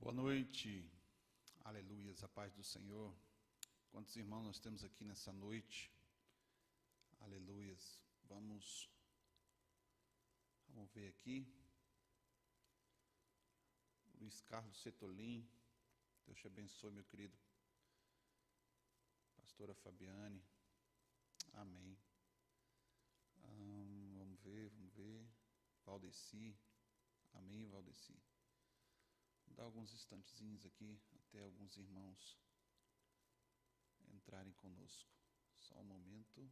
Boa noite, aleluias, a paz do Senhor. Quantos irmãos nós temos aqui nessa noite? Aleluias. Vamos ver aqui. Luiz Carlos Setolin, Deus te abençoe, meu querido. Pastora Fabiane, amém. Vamos ver. Valdeci, amém, Valdeci. Vou dar alguns instantezinhos aqui, até alguns irmãos entrarem conosco. Só um momento.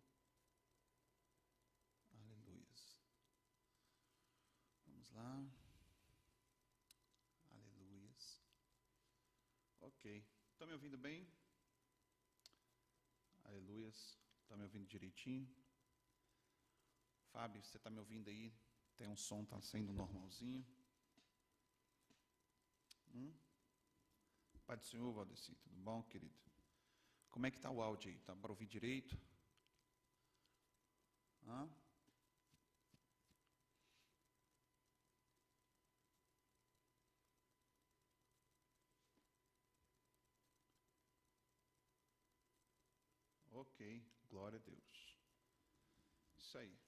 Aleluias. Vamos lá. Aleluias. Ok. Estão me ouvindo bem? Aleluias. Estão me ouvindo direitinho? Fábio, você está me ouvindo aí? Tem um som, está sendo normalzinho? Pai do Senhor, Valdeci, tudo bom, querido? Como é que está o áudio aí? Está para ouvir direito? Ok, glória a Deus. Isso aí.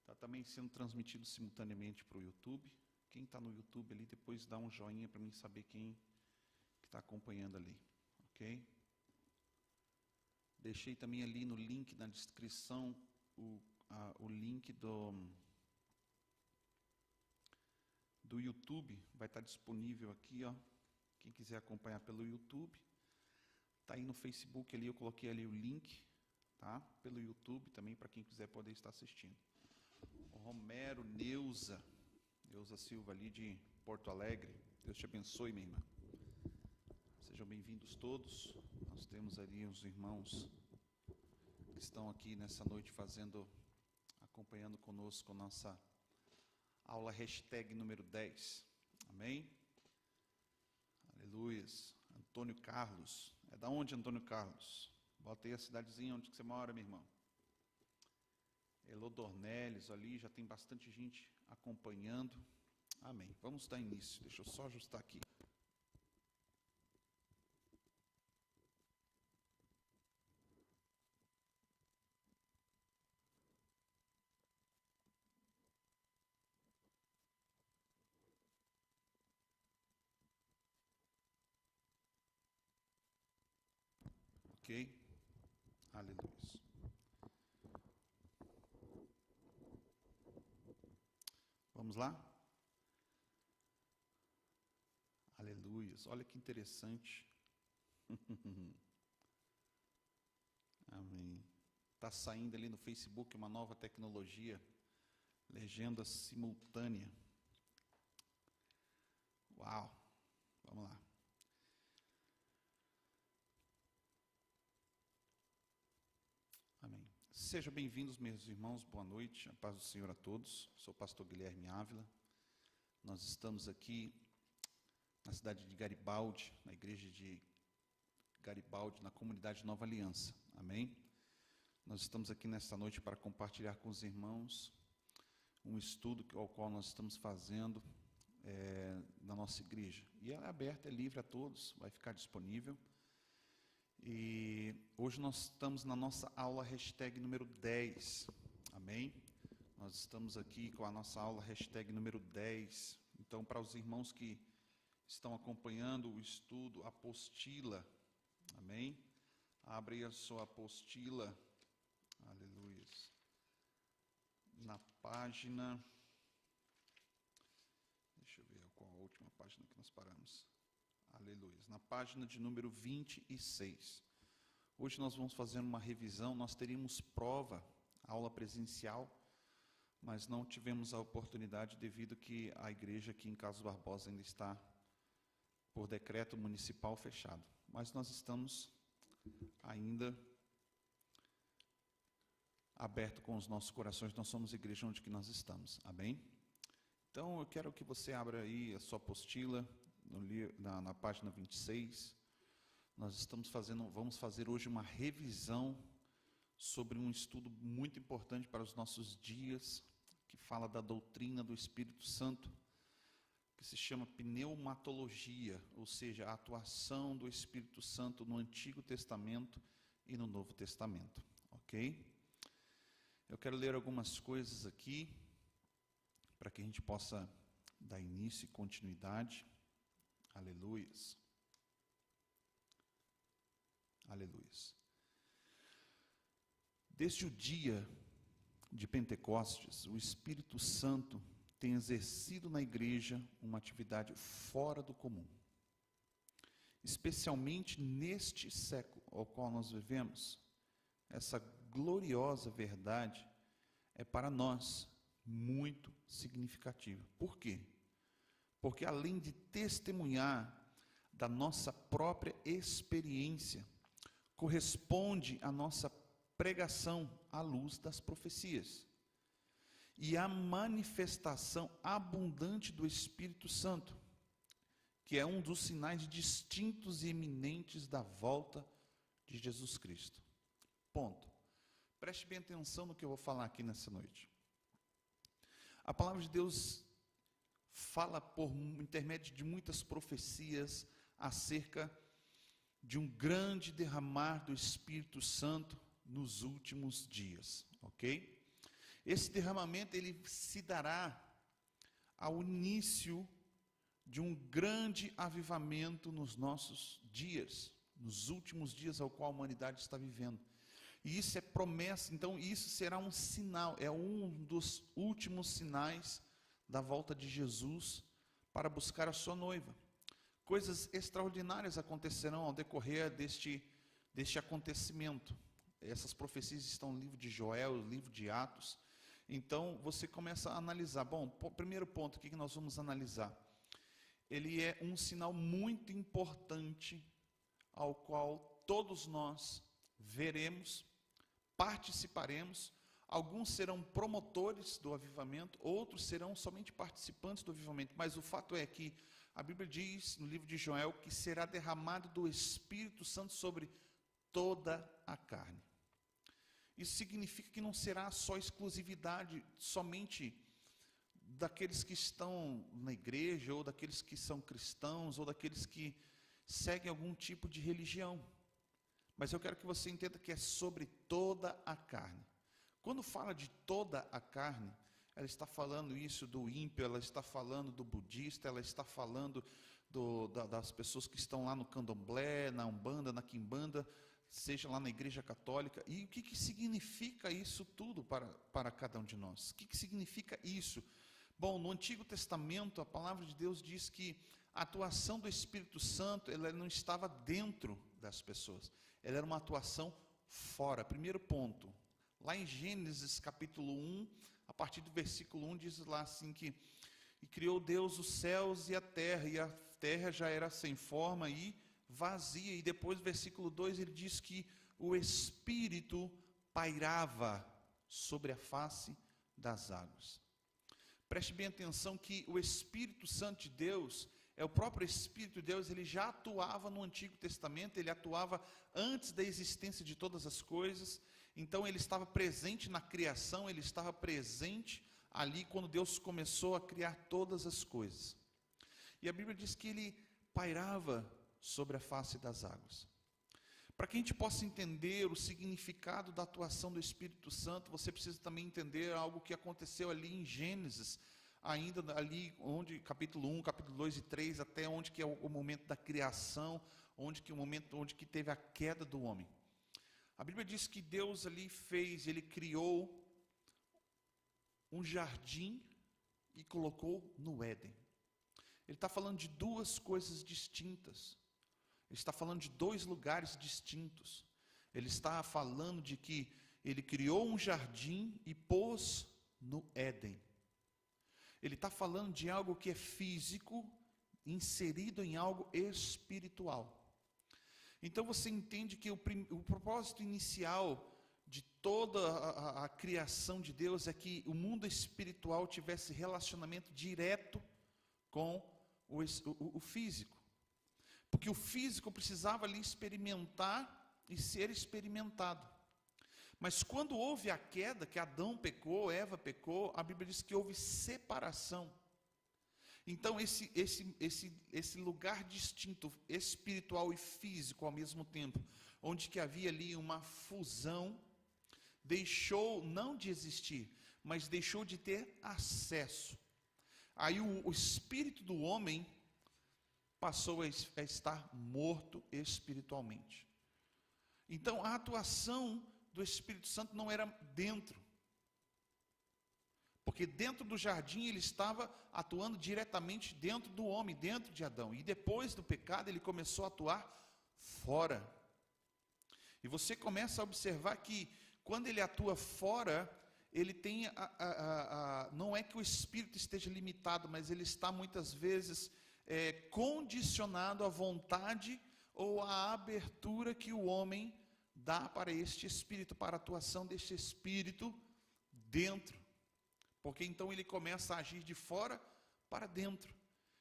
Está também sendo transmitido simultaneamente para o YouTube. Quem está no YouTube ali, depois dá um joinha para mim saber quem está acompanhando ali. Ok? Deixei também ali no link, na descrição, o link do YouTube. Vai estar disponível aqui, ó. Quem quiser acompanhar pelo YouTube. Está aí no Facebook ali, eu coloquei ali o link, tá? Pelo YouTube também, para quem quiser poder estar assistindo. O Romero, Neuza Silva ali de Porto Alegre. Deus te abençoe, minha irmã. Sejam bem-vindos todos. Nós temos ali os irmãos que estão aqui nessa noite acompanhando conosco a nossa aula hashtag número 10. Amém? Aleluias. Antônio Carlos. É da onde, Antônio Carlos? Bota aí a cidadezinha onde você mora, meu irmão. Elodornelis, ali já tem bastante gente acompanhando. Amém. Vamos dar início. Deixa eu só ajustar aqui. Ok? Aleluia. Vamos lá? Aleluias. Olha que interessante. Amém. Está saindo ali no Facebook uma nova tecnologia, legenda simultânea. Uau! Vamos lá. Amém. Sejam bem-vindos, meus irmãos, boa noite, a paz do Senhor a todos. Sou o pastor Guilherme Ávila. Nós estamos aqui na cidade de Garibaldi, na igreja de Garibaldi, na comunidade Nova Aliança. Amém? Nós estamos aqui nesta noite para compartilhar com os irmãos um estudo ao qual nós estamos fazendo na nossa igreja. E ela é aberta, é livre a todos, vai ficar disponível. E hoje nós estamos na nossa aula hashtag número 10. Amém? Nós estamos aqui com a nossa aula hashtag número 10. Então, para os irmãos que estão acompanhando o estudo, apostila, amém? Abre aí a sua apostila, aleluia, na página, deixa eu ver qual a última página que nós paramos, aleluia, na página de número 26. Hoje nós vamos fazer uma revisão, nós teríamos prova, aula presencial, mas não tivemos a oportunidade devido que a igreja aqui em Carlos Barbosa ainda está por decreto municipal fechado. Mas nós estamos ainda abertos com os nossos corações, nós somos igreja onde que nós estamos, amém? Então eu quero que você abra aí a sua apostila, na página 26, vamos fazer hoje uma revisão sobre um estudo muito importante para os nossos dias, que fala da doutrina do Espírito Santo. que se chama pneumatologia, ou seja, a atuação do Espírito Santo no Antigo Testamento e no Novo Testamento, ok? Eu quero ler algumas coisas aqui, para que a gente possa dar início e continuidade. Aleluias. Aleluias. Desde o dia de Pentecostes, o Espírito Santo tem exercido na igreja uma atividade fora do comum. Especialmente neste século ao qual nós vivemos, essa gloriosa verdade é para nós muito significativa. Por quê? Porque além de testemunhar da nossa própria experiência, corresponde à nossa pregação à luz das profecias e à manifestação abundante do Espírito Santo, que é um dos sinais distintos e eminentes da volta de Jesus Cristo. Ponto. Preste bem atenção no que eu vou falar aqui nessa noite. A palavra de Deus fala por intermédio de muitas profecias acerca de um grande derramar do Espírito Santo nos últimos dias, ok? Esse derramamento, ele se dará ao início de um grande avivamento nos nossos dias, nos últimos dias ao qual a humanidade está vivendo. E isso é promessa, então isso será um sinal, é um dos últimos sinais da volta de Jesus para buscar a sua noiva. Coisas extraordinárias acontecerão ao decorrer deste acontecimento. Essas profecias estão no livro de Joel, no livro de Atos. Então, você começa a analisar. Bom, primeiro ponto, o que nós vamos analisar? Ele é um sinal muito importante ao qual todos nós veremos, participaremos. Alguns serão promotores do avivamento, outros serão somente participantes do avivamento. Mas o fato é que a Bíblia diz no livro de Joel que será derramado do Espírito Santo sobre toda a carne. Isso significa que não será só exclusividade somente daqueles que estão na igreja, ou daqueles que são cristãos, ou daqueles que seguem algum tipo de religião. Mas eu quero que você entenda que é sobre toda a carne. Quando fala de toda a carne, ela está falando isso do ímpio, ela está falando do budista, ela está falando das pessoas que estão lá no candomblé, na umbanda, na quimbanda, seja lá na igreja católica. E o que significa isso tudo para cada um de nós? O que significa isso? Bom, no Antigo Testamento, a palavra de Deus diz que a atuação do Espírito Santo, ela não estava dentro das pessoas, ela era uma atuação fora. Primeiro ponto, lá em Gênesis capítulo 1, a partir do versículo 1, diz lá assim que: e criou Deus os céus e a terra já era sem forma e vazia. E depois, versículo 2, ele diz que o Espírito pairava sobre a face das águas. Preste bem atenção que o Espírito Santo de Deus, é o próprio Espírito de Deus, ele já atuava no Antigo Testamento, ele atuava antes da existência de todas as coisas. Então ele estava presente na criação, ele estava presente ali quando Deus começou a criar todas as coisas. E a Bíblia diz que ele pairava sobre a face das águas. Para que a gente possa entender o significado da atuação do Espírito Santo, você precisa também entender algo que aconteceu ali em Gênesis, ainda ali onde capítulo 1, capítulo 2 e 3, até onde que é o momento da criação, onde que teve a queda do homem. A Bíblia diz que Deus ali ele criou um jardim e colocou no Éden. Ele está falando de duas coisas distintas. Ele está falando de dois lugares distintos. Ele está falando de que ele criou um jardim e pôs no Éden. Ele está falando de algo que é físico, inserido em algo espiritual. Então você entende que o propósito inicial de toda a criação de Deus é que o mundo espiritual tivesse relacionamento direto com o físico. Porque o físico precisava ali experimentar e ser experimentado. Mas quando houve a queda, que Adão pecou, Eva pecou, a Bíblia diz que houve separação. Então, esse lugar distinto, espiritual e físico ao mesmo tempo, onde que havia ali uma fusão, deixou não de existir, mas deixou de ter acesso. Aí o espírito do homem passou a estar morto espiritualmente. Então, a atuação do Espírito Santo não era dentro. Porque dentro do jardim ele estava atuando diretamente dentro do homem, dentro de Adão. E depois do pecado ele começou a atuar fora. E você começa a observar que quando ele atua fora, ele tem não é que o Espírito esteja limitado, mas ele está muitas vezes condicionado à vontade ou à abertura que o homem dá para este Espírito, para a atuação deste Espírito dentro. Porque então ele começa a agir de fora para dentro.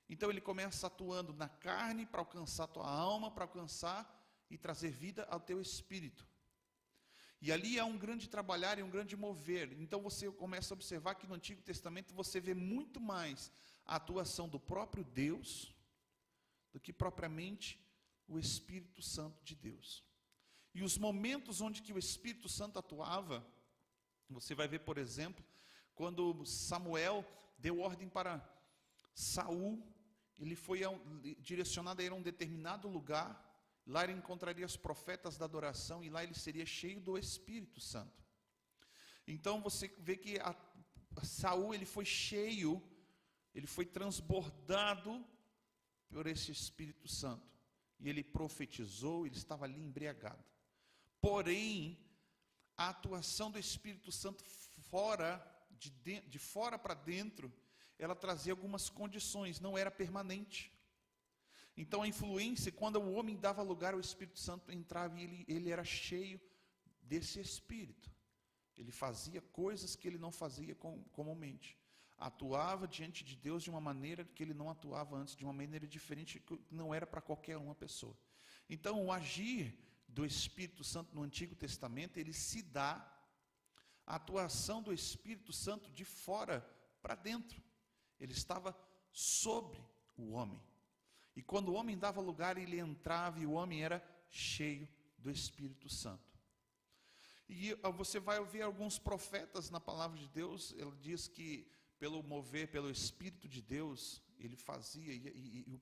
Então ele começa atuando na carne para alcançar a tua alma, para alcançar e trazer vida ao teu espírito. E ali há um grande trabalhar e um grande mover. Então você começa a observar que no Antigo Testamento você vê muito mais a atuação do próprio Deus do que propriamente o Espírito Santo de Deus. E os momentos onde que o Espírito Santo atuava, você vai ver, por exemplo, quando Samuel deu ordem para Saul, ele foi direcionado a ir a um determinado lugar, lá ele encontraria os profetas da adoração, e lá ele seria cheio do Espírito Santo. Então você vê que Saul, ele foi cheio, ele foi transbordado por esse Espírito Santo, e ele profetizou, ele estava ali embriagado. Porém, a atuação do Espírito Santo de fora para dentro, ela trazia algumas condições, não era permanente. Então a influência, quando o homem dava lugar ao Espírito Santo, entrava e ele era cheio desse Espírito. Ele fazia coisas que ele não fazia comumente. Atuava diante de Deus de uma maneira que ele não atuava antes, de uma maneira diferente, que não era para qualquer uma pessoa. Então o agir do Espírito Santo no Antigo Testamento, ele se dá a atuação do Espírito Santo de fora para dentro. Ele estava sobre o homem. E quando o homem dava lugar, ele entrava e o homem era cheio do Espírito Santo. E você vai ouvir alguns profetas na palavra de Deus, ele diz que pelo mover, pelo Espírito de Deus, ele fazia,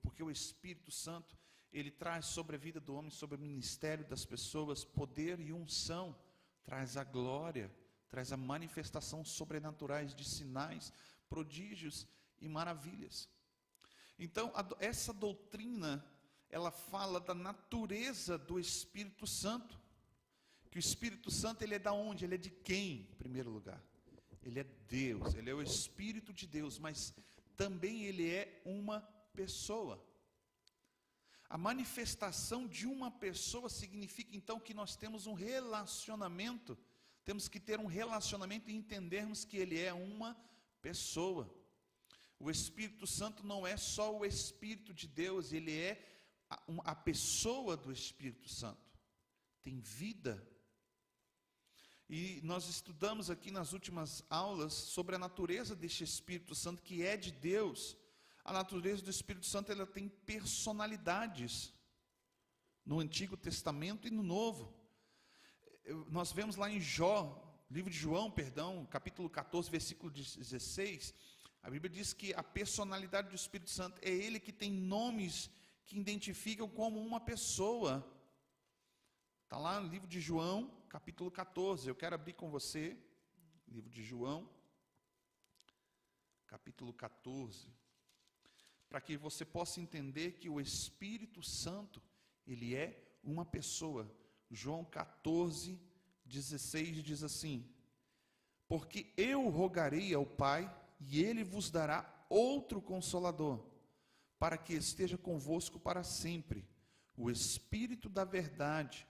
porque o Espírito Santo, ele traz sobre a vida do homem, sobre o ministério das pessoas, poder e unção, traz a glória, traz a manifestação sobrenaturais de sinais, prodígios e maravilhas. Então, essa doutrina, ela fala da natureza do Espírito Santo. Que o Espírito Santo, ele é da onde? Ele é de quem, em primeiro lugar? Ele é Deus, ele é o Espírito de Deus, mas também ele é uma pessoa. A manifestação de uma pessoa significa, então, que nós temos um relacionamento. Temos que ter um relacionamento e entendermos que ele é uma pessoa. O Espírito Santo não é só o Espírito de Deus, ele é a pessoa do Espírito Santo. Tem vida. E nós estudamos aqui nas últimas aulas sobre a natureza deste Espírito Santo, que é de Deus. A natureza do Espírito Santo, ela tem personalidades no Antigo Testamento e no Novo. Nós vemos lá em livro de João, capítulo 14, versículo 16, a Bíblia diz que a personalidade do Espírito Santo é ele que tem nomes que identificam como uma pessoa. Está lá no livro de João, capítulo 14, eu quero abrir com você, livro de João, capítulo 14, para que você possa entender que o Espírito Santo, ele é uma pessoa. João 14, 16 diz assim: porque eu rogarei ao Pai, e Ele vos dará outro Consolador, para que esteja convosco para sempre, o Espírito da verdade,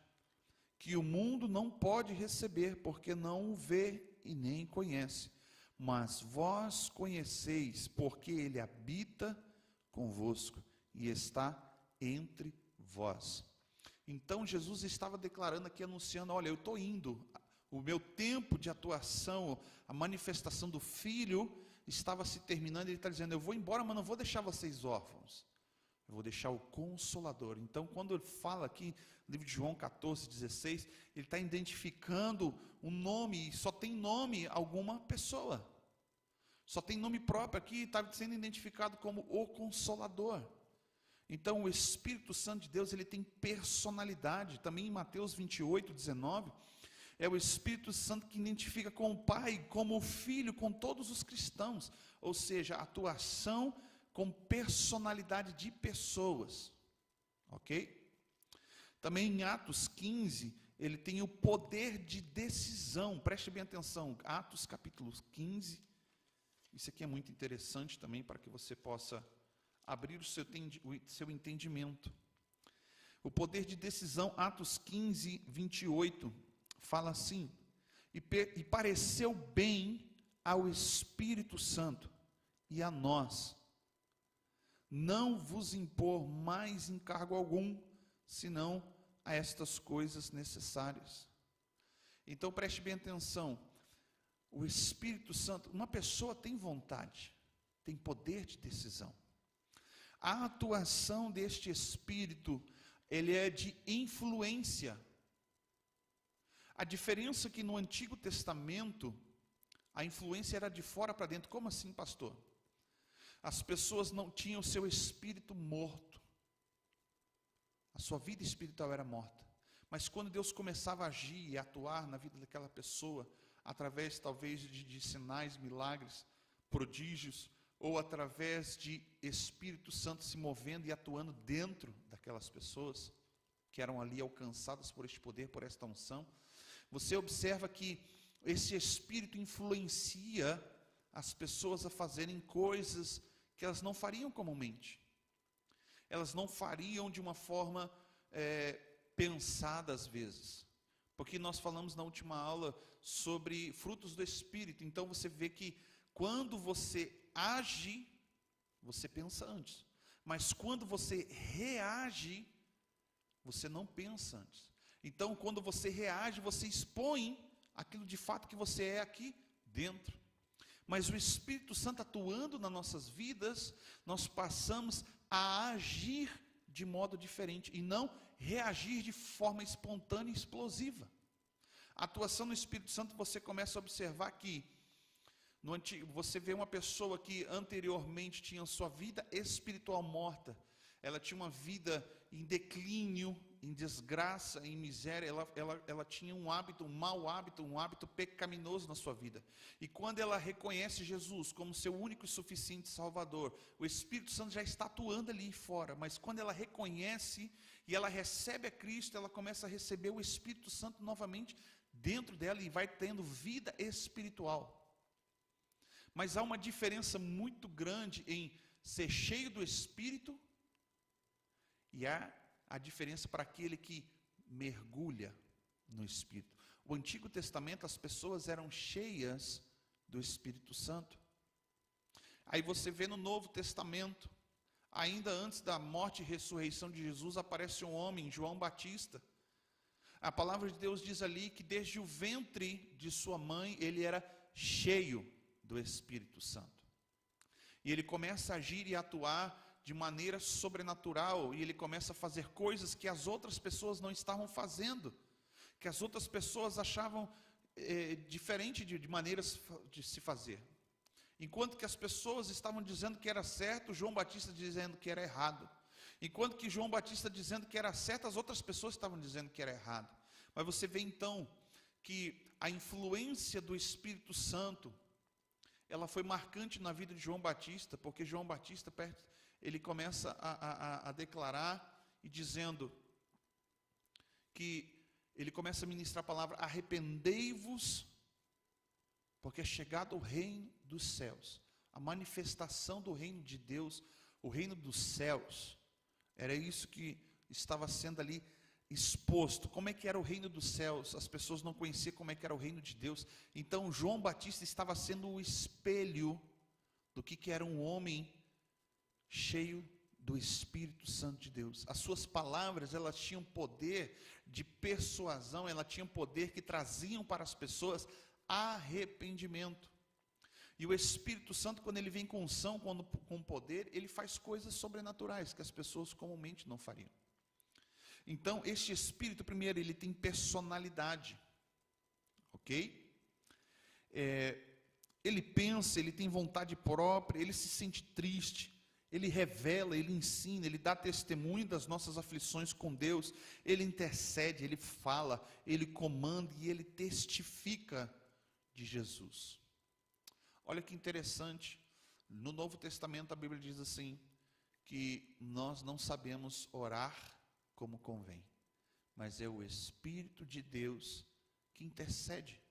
que o mundo não pode receber, porque não o vê e nem conhece, mas vós conheceis, porque Ele habita convosco e está entre vós. Então Jesus estava declarando aqui, anunciando: olha, eu estou indo, o meu tempo de atuação, a manifestação do Filho, estava se terminando, ele está dizendo, eu vou embora, mas não vou deixar vocês órfãos. Eu vou deixar o Consolador. Então, quando ele fala aqui, no livro de João 14, 16, ele está identificando um nome, e só tem nome alguma pessoa. Só tem nome próprio aqui, está sendo identificado como o Consolador. Então, o Espírito Santo de Deus, ele tem personalidade. Também em Mateus 28, 19, é o Espírito Santo que identifica com o Pai, como o Filho, com todos os cristãos. Ou seja, atuação com personalidade de pessoas, ok? Também em Atos 15, ele tem o poder de decisão, preste bem atenção, Atos capítulo 15, isso aqui é muito interessante também, para que você possa abrir o seu entendimento. O poder de decisão, Atos 15, 28, fala assim, e pareceu bem ao Espírito Santo e a nós, não vos impor mais encargo algum, senão a estas coisas necessárias. Então preste bem atenção, o Espírito Santo, uma pessoa tem vontade, tem poder de decisão. A atuação deste Espírito, ele é de influência. A diferença é que no Antigo Testamento, a influência era de fora para dentro. Como assim, pastor? As pessoas não tinham o seu espírito morto. A sua vida espiritual era morta. Mas quando Deus começava a agir e atuar na vida daquela pessoa, através talvez de sinais, milagres, prodígios, ou através de Espírito Santo se movendo e atuando dentro daquelas pessoas, que eram ali alcançadas por este poder, por esta unção, você observa que esse Espírito influencia as pessoas a fazerem coisas que elas não fariam comumente. Elas não fariam de uma forma pensada às vezes. Porque nós falamos na última aula sobre frutos do Espírito. Então você vê que quando você age, você pensa antes. Mas quando você reage, você não pensa antes. Então quando você reage, você expõe aquilo de fato que você é aqui dentro. Mas o Espírito Santo atuando nas nossas vidas, nós passamos a agir de modo diferente e não reagir de forma espontânea e explosiva. A atuação do Espírito Santo, você começa a observar que no antigo, você vê uma pessoa que anteriormente tinha sua vida espiritual morta, ela tinha uma vida em declínio, em desgraça, em miséria, ela tinha um hábito, um mau hábito, um hábito pecaminoso na sua vida. E quando ela reconhece Jesus como seu único e suficiente Salvador, o Espírito Santo já está atuando ali fora, mas quando ela reconhece e ela recebe a Cristo, ela começa a receber o Espírito Santo novamente dentro dela e vai tendo vida espiritual. Mas há uma diferença muito grande em ser cheio do Espírito e há a diferença para aquele que mergulha no Espírito. O Antigo Testamento, as pessoas eram cheias do Espírito Santo. Aí você vê no Novo Testamento, ainda antes da morte e ressurreição de Jesus, aparece um homem, João Batista. A palavra de Deus diz ali que desde o ventre de sua mãe, ele era cheio do Espírito Santo. E ele começa a agir e atuar de maneira sobrenatural, e ele começa a fazer coisas que as outras pessoas não estavam fazendo, que as outras pessoas achavam diferente de maneiras de se fazer. Enquanto que as pessoas estavam dizendo que era certo, João Batista dizendo que era errado. Enquanto que João Batista dizendo que era certo, as outras pessoas estavam dizendo que era errado. Mas você vê então que a influência do Espírito Santo, ela foi marcante na vida de João Batista, porque João Batista, ele começa a declarar e dizendo que ele começa a ministrar a palavra: arrependei-vos, porque é chegado o reino dos céus. A manifestação do reino de Deus, o reino dos céus, era isso que estava sendo ali exposto. Como é que era o reino dos céus? As pessoas não conheciam como é que era o reino de Deus. Então João Batista estava sendo o espelho do que era um homem cheio do Espírito Santo de Deus. As suas palavras, elas tinham poder de persuasão, elas tinham poder que traziam para as pessoas arrependimento. E o Espírito Santo, quando ele vem com unção, com poder, ele faz coisas sobrenaturais que as pessoas comumente não fariam. Então, este Espírito, primeiro, ele tem personalidade, ok? Ele pensa, ele tem vontade própria, ele se sente triste, ele revela, ele ensina, ele dá testemunho das nossas aflições com Deus, ele intercede, ele fala, ele comanda e ele testifica de Jesus. Olha que interessante, no Novo Testamento a Bíblia diz assim, que nós não sabemos orar como convém, mas é o Espírito de Deus que intercede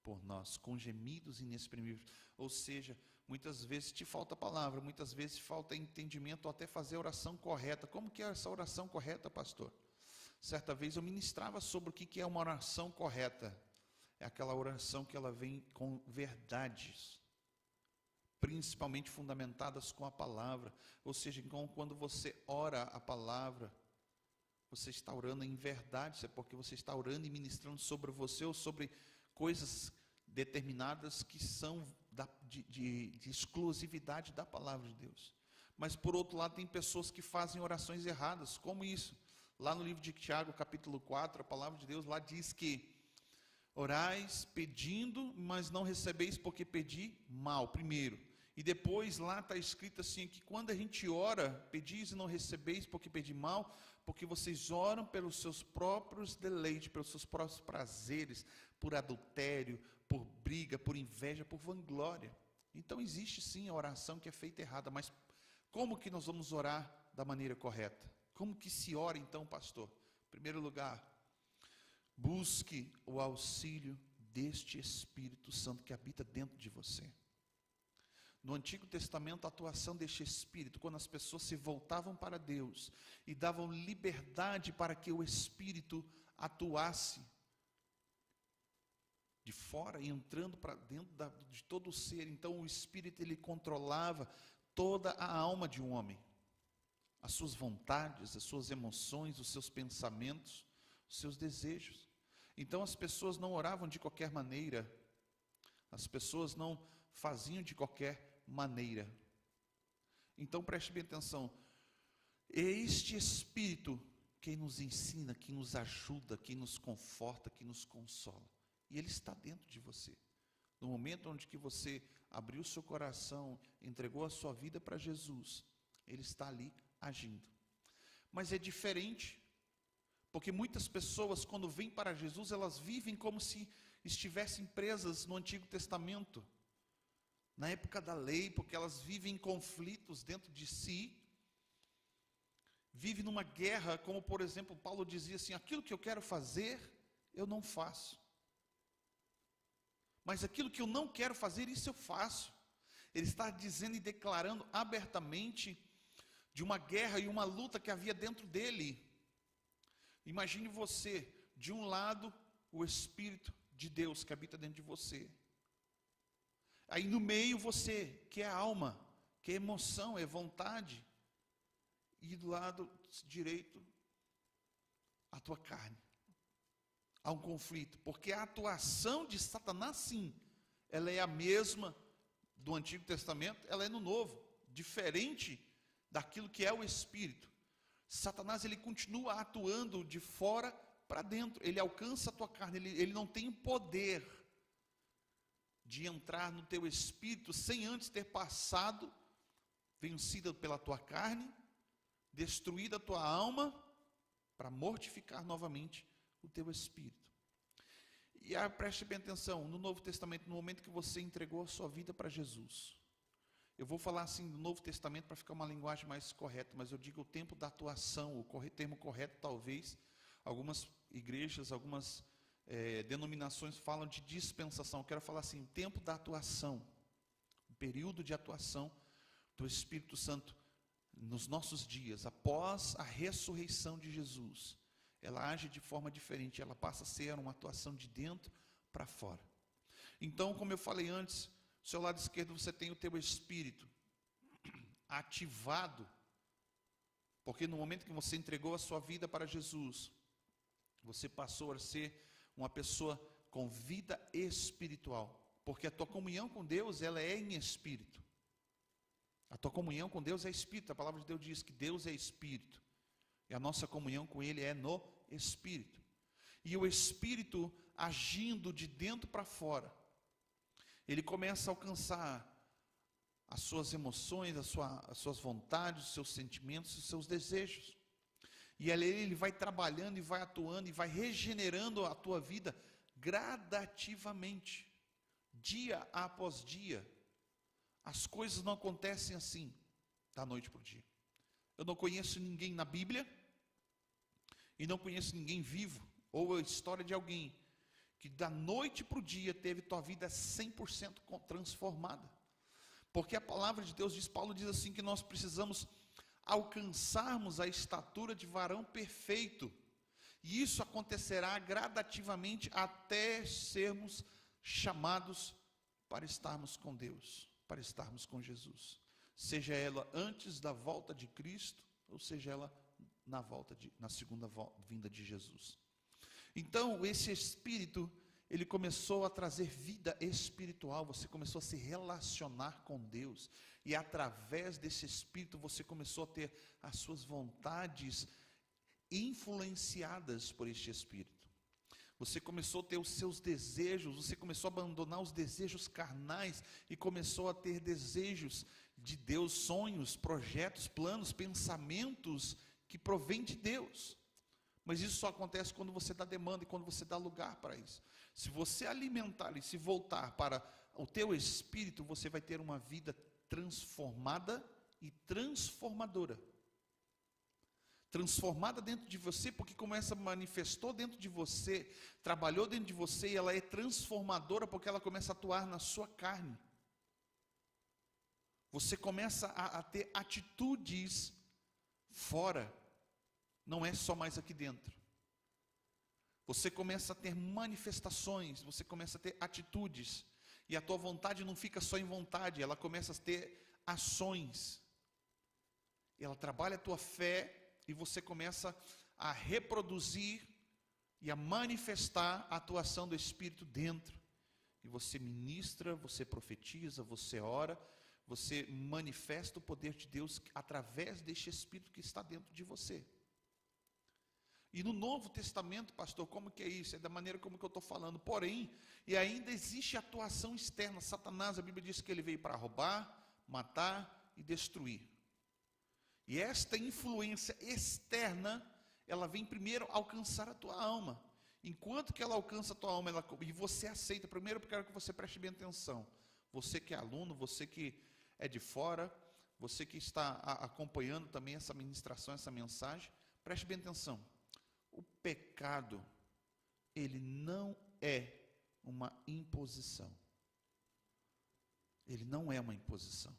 por nós, com gemidos inexprimíveis. Ou seja, muitas vezes te falta palavra, muitas vezes falta entendimento, ou até fazer a oração correta. Como que é essa oração correta, pastor? Certa vez eu ministrava sobre o que é uma oração correta. É aquela oração que ela vem com verdades, principalmente fundamentadas com a palavra. Ou seja, quando você ora a palavra, você está orando em verdade, é porque você está orando e ministrando sobre você, ou sobre coisas determinadas que são de exclusividade da palavra de Deus. Mas por outro lado, tem pessoas que fazem orações erradas, como isso. Lá no livro de Tiago, capítulo 4, a palavra de Deus lá diz que orais pedindo, mas não recebeis porque pedi mal, primeiro. E depois lá está escrito assim, que quando a gente ora, pedis e não recebeis porque pedi mal, porque vocês oram pelos seus próprios deleites, pelos seus próprios prazeres, por adultério, por briga, por inveja, por vanglória. Então existe sim a oração que é feita errada, mas como que nós vamos orar da maneira correta? Como que se ora então, pastor? Em primeiro lugar, busque o auxílio deste Espírito Santo que habita dentro de você. No Antigo Testamento, a atuação deste Espírito, quando as pessoas se voltavam para Deus e davam liberdade para que o Espírito atuasse de fora e entrando para dentro de todo o ser. Então o Espírito ele controlava toda a alma de um homem, as suas vontades, as suas emoções, os seus pensamentos, os seus desejos. Então as pessoas não oravam de qualquer maneira, as pessoas não faziam de qualquer maneira. Então preste bem atenção, é este Espírito quem nos ensina, quem nos ajuda, quem nos conforta, quem nos consola. E ele está dentro de você. No momento onde que você abriu o seu coração, entregou a sua vida para Jesus, ele está ali agindo. Mas é diferente, porque muitas pessoas quando vêm para Jesus, elas vivem como se estivessem presas no Antigo Testamento, na época da lei, porque elas vivem em conflitos dentro de si, vivem numa guerra, como por exemplo, Paulo dizia assim, aquilo que eu quero fazer, eu não faço. Mas aquilo que eu não quero fazer, isso eu faço. Ele está dizendo e declarando abertamente de uma guerra e uma luta que havia dentro dele. Imagine você, de um lado, o Espírito de Deus que habita dentro de você. Aí no meio você, que é a alma, que é emoção, é vontade. E do lado direito, a tua carne. Há um conflito, porque a atuação de Satanás, sim, ela é a mesma do Antigo Testamento, ela é no Novo, diferente daquilo que é o Espírito. Satanás, ele continua atuando de fora para dentro, ele alcança a tua carne, ele não tem o poder de entrar no teu espírito sem antes ter passado, vencida pela tua carne, destruída a tua alma, para mortificar novamente o teu espírito. E preste bem atenção, no Novo Testamento, no momento que você entregou a sua vida para Jesus, eu vou falar assim do Novo Testamento para ficar uma linguagem mais correta, mas eu digo o tempo da atuação, o termo correto talvez, algumas igrejas, algumas denominações falam de dispensação, eu quero falar assim, o tempo da atuação, o período de atuação do Espírito Santo nos nossos dias, após a ressurreição de Jesus, ela age de forma diferente, ela passa a ser uma atuação de dentro para fora. Então, como eu falei antes, do seu lado esquerdo você tem o teu espírito ativado, porque no momento que você entregou a sua vida para Jesus, você passou a ser uma pessoa com vida espiritual. porque a tua comunhão com Deus, ela é em espírito. A tua comunhão com Deus é espírito. A palavra de Deus diz que Deus é espírito. E a nossa comunhão com Ele é no espírito. E o espírito agindo de dentro para fora, ele começa a alcançar as suas emoções, as suas vontades, os seus sentimentos, os seus desejos. E ali ele vai trabalhando e vai atuando e vai regenerando a tua vida gradativamente, dia após dia. As coisas não acontecem assim, da noite para o dia. Eu não conheço ninguém na Bíblia, e não conheço ninguém vivo, ou a história de alguém, que da noite para o dia teve tua vida 100% transformada. Porque a palavra de Deus diz, Paulo diz assim, que nós precisamos alcançarmos a estatura de varão perfeito. E isso acontecerá gradativamente até sermos chamados para estarmos com Deus, para estarmos com Jesus. Seja ela antes da volta de Cristo, ou seja ela na segunda vinda de Jesus. Então, esse Espírito, ele começou a trazer vida espiritual, você começou a se relacionar com Deus, e através desse Espírito, você começou a ter as suas vontades influenciadas por este Espírito. Você começou a ter os seus desejos, você começou a abandonar os desejos carnais, e começou a ter desejos de Deus, sonhos, projetos, planos, pensamentos, que provém de Deus. Mas isso só acontece quando você dá demanda e quando você dá lugar para isso. Se você alimentar e se voltar para o teu espírito, você vai ter uma vida transformada e transformadora. Transformada dentro de você, porque como essa manifestou dentro de você, trabalhou dentro de você, e ela é transformadora porque ela começa a atuar na sua carne. Você começa a ter atitudes fora, não é só mais aqui dentro. Você começa a ter manifestações, você começa a ter atitudes, e a tua vontade não fica só em vontade, ela começa a ter ações. Ela trabalha a tua fé, e você começa a reproduzir e a manifestar a atuação do Espírito dentro. E você ministra, você profetiza, você ora, você manifesta o poder de Deus através deste Espírito que está dentro de você. E no Novo Testamento, pastor, como que é isso? É da maneira como que eu estou falando. Porém, e ainda existe atuação externa. Satanás, a Bíblia diz que ele veio para roubar, matar e destruir. E esta influência externa, ela vem primeiro alcançar a tua alma. Enquanto que ela alcança a tua alma, e você aceita, primeiro eu quero que você preste bem atenção. Você que é aluno, você que é de fora, você que está acompanhando também essa ministração, essa mensagem, preste bem atenção. O pecado, ele não é uma imposição. Ele não é uma imposição.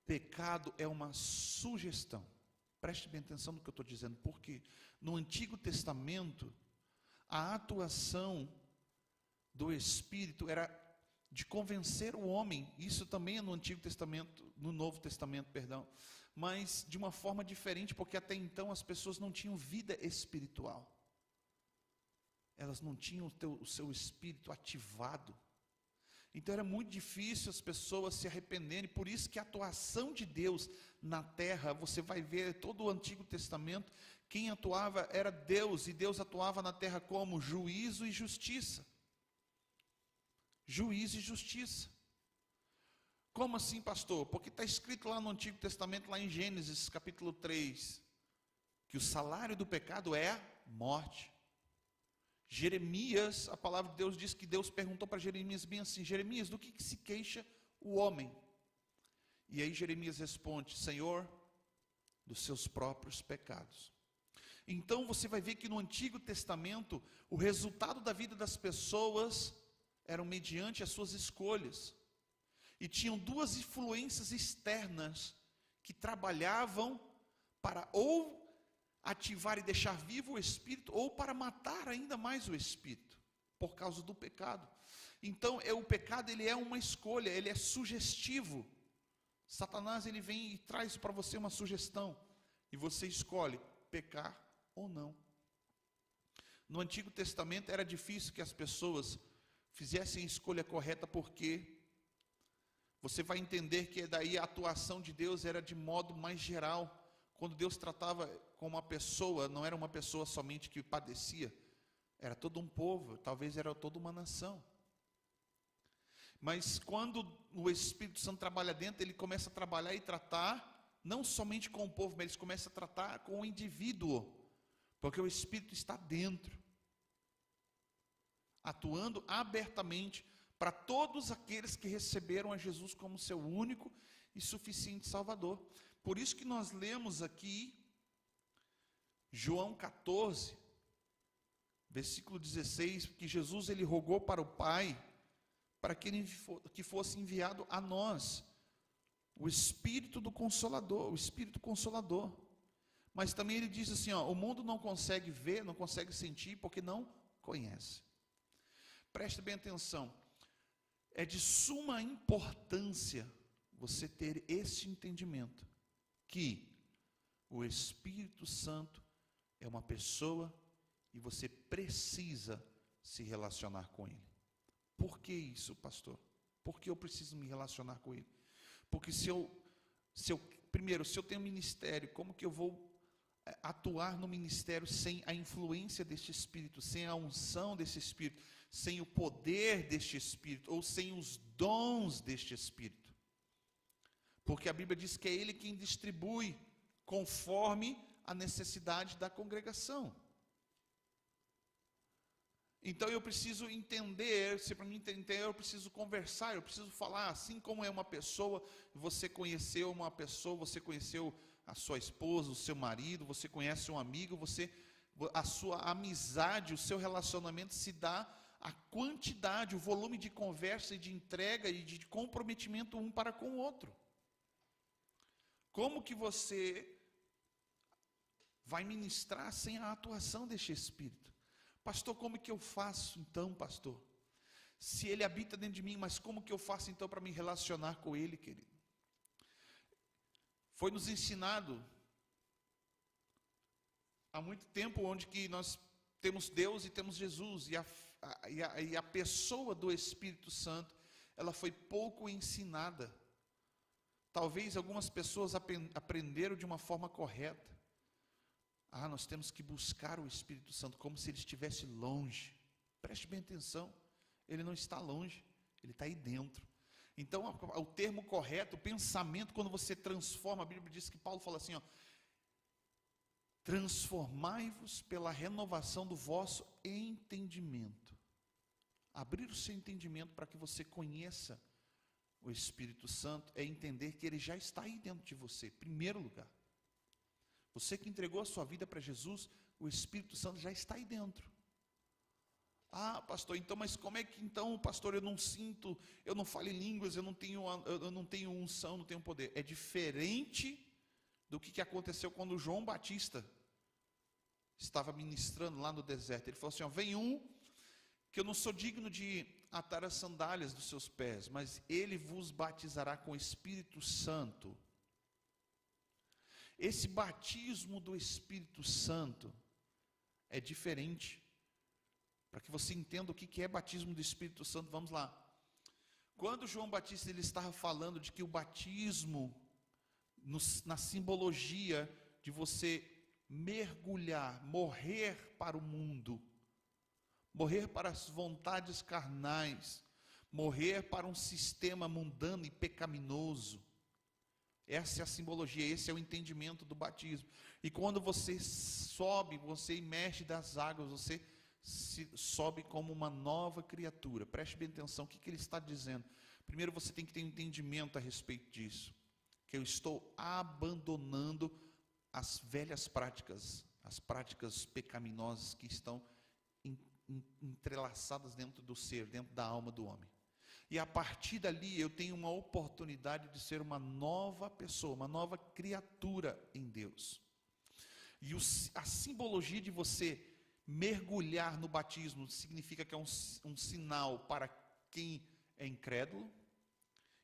Pecado é uma sugestão. Preste bem atenção no que eu estou dizendo, porque no Antigo Testamento, a atuação do Espírito era de convencer o homem. Isso também é no Antigo Testamento, no Novo Testamento, perdão, mas de uma forma diferente, porque até então as pessoas não tinham vida espiritual. Elas não tinham o seu espírito ativado. Então era muito difícil as pessoas se arrependerem, por isso que a atuação de Deus na terra, você vai ver todo o Antigo Testamento, quem atuava era Deus, e Deus atuava na terra como juízo e justiça. Juízo e justiça. Como assim, pastor? Porque está escrito lá no Antigo Testamento, lá em Gênesis capítulo 3, que o salário do pecado é a morte. Jeremias, a palavra de Deus diz que Deus perguntou para Jeremias bem assim: Jeremias, do que se queixa o homem? E aí Jeremias responde: Senhor, dos seus próprios pecados. Então você vai ver que no Antigo Testamento, o resultado da vida das pessoas eram mediante as suas escolhas. E tinham duas influências externas que trabalhavam para ou ativar e deixar vivo o Espírito, ou para matar ainda mais o Espírito, por causa do pecado. Então, o pecado, ele é uma escolha, ele é sugestivo. Satanás, ele vem e traz para você uma sugestão, e você escolhe pecar ou não. No Antigo Testamento era difícil que as pessoas fizessem a escolha correta, porque você vai entender que daí a atuação de Deus era de modo mais geral. Quando Deus tratava com uma pessoa, não era uma pessoa somente que padecia, era todo um povo, talvez era toda uma nação. Mas quando o Espírito Santo trabalha dentro, ele começa a trabalhar e tratar, não somente com o povo, mas ele começa a tratar com o indivíduo, porque o Espírito está dentro, atuando abertamente para todos aqueles que receberam a Jesus como seu único e suficiente Salvador. Por isso que nós lemos aqui, João 14, versículo 16, que Jesus ele rogou para o Pai, para que fosse enviado a nós, o Espírito do Consolador, o Espírito Consolador. Mas também ele diz assim, o mundo não consegue ver, não consegue sentir, porque não conhece. Preste bem atenção, é de suma importância você ter esse entendimento, que o Espírito Santo é uma pessoa e você precisa se relacionar com Ele. Por que isso, pastor? Por que eu preciso me relacionar com Ele? Porque se eu tenho ministério, como que eu vou atuar no ministério sem a influência deste Espírito, sem a unção desse Espírito, sem o poder deste Espírito, ou sem os dons deste Espírito? Porque a Bíblia diz que é Ele quem distribui conforme a necessidade da congregação. Então eu preciso entender, se para mim entender, eu preciso conversar, eu preciso falar, assim como é uma pessoa, você conheceu uma pessoa, você conheceu a sua esposa, o seu marido, você conhece um amigo, a sua amizade, o seu relacionamento se dá a quantidade, o volume de conversa e de entrega e de comprometimento um para com o outro. Como que você vai ministrar sem a atuação deste Espírito? Pastor, como que eu faço então, pastor? Se Ele habita dentro de mim, mas como que eu faço então para me relacionar com Ele, querido? Foi nos ensinado há muito tempo, onde que nós temos Deus e temos Jesus, e a pessoa do Espírito Santo, ela foi pouco ensinada. Talvez algumas pessoas aprenderam de uma forma correta. Nós temos que buscar o Espírito Santo como se ele estivesse longe. Preste bem atenção, ele não está longe, ele está aí dentro. Então, o termo correto, o pensamento, quando você transforma, a Bíblia diz que Paulo fala assim, transformai-vos pela renovação do vosso entendimento. Abrir o seu entendimento para que você conheça o Espírito Santo é entender que ele já está aí dentro de você, em primeiro lugar. Você que entregou a sua vida para Jesus, o Espírito Santo já está aí dentro. Pastor, então, mas como é que então, pastor, eu não sinto, eu não falo em línguas, eu não tenho unção, não tenho poder? É diferente do que aconteceu quando João Batista estava ministrando lá no deserto. Ele falou assim, vem um que eu não sou digno de atar as sandálias dos seus pés, mas ele vos batizará com o Espírito Santo. Esse batismo do Espírito Santo é diferente. Para que você entenda o que é batismo do Espírito Santo, vamos lá. Quando João Batista ele estava falando de que o batismo, na simbologia de você mergulhar, morrer para o mundo, morrer para as vontades carnais, morrer para um sistema mundano e pecaminoso. Essa é a simbologia, esse é o entendimento do batismo. E quando você sobe, você emerge das águas, você sobe como uma nova criatura. Preste bem atenção, o que ele está dizendo? Primeiro você tem que ter um entendimento a respeito disso, que eu estou abandonando as velhas práticas, as práticas pecaminosas que estão entrelaçadas dentro do ser, dentro da alma do homem. E a partir dali eu tenho uma oportunidade de ser uma nova pessoa, uma nova criatura em Deus. E a simbologia de você mergulhar no batismo significa que é um sinal para quem é incrédulo,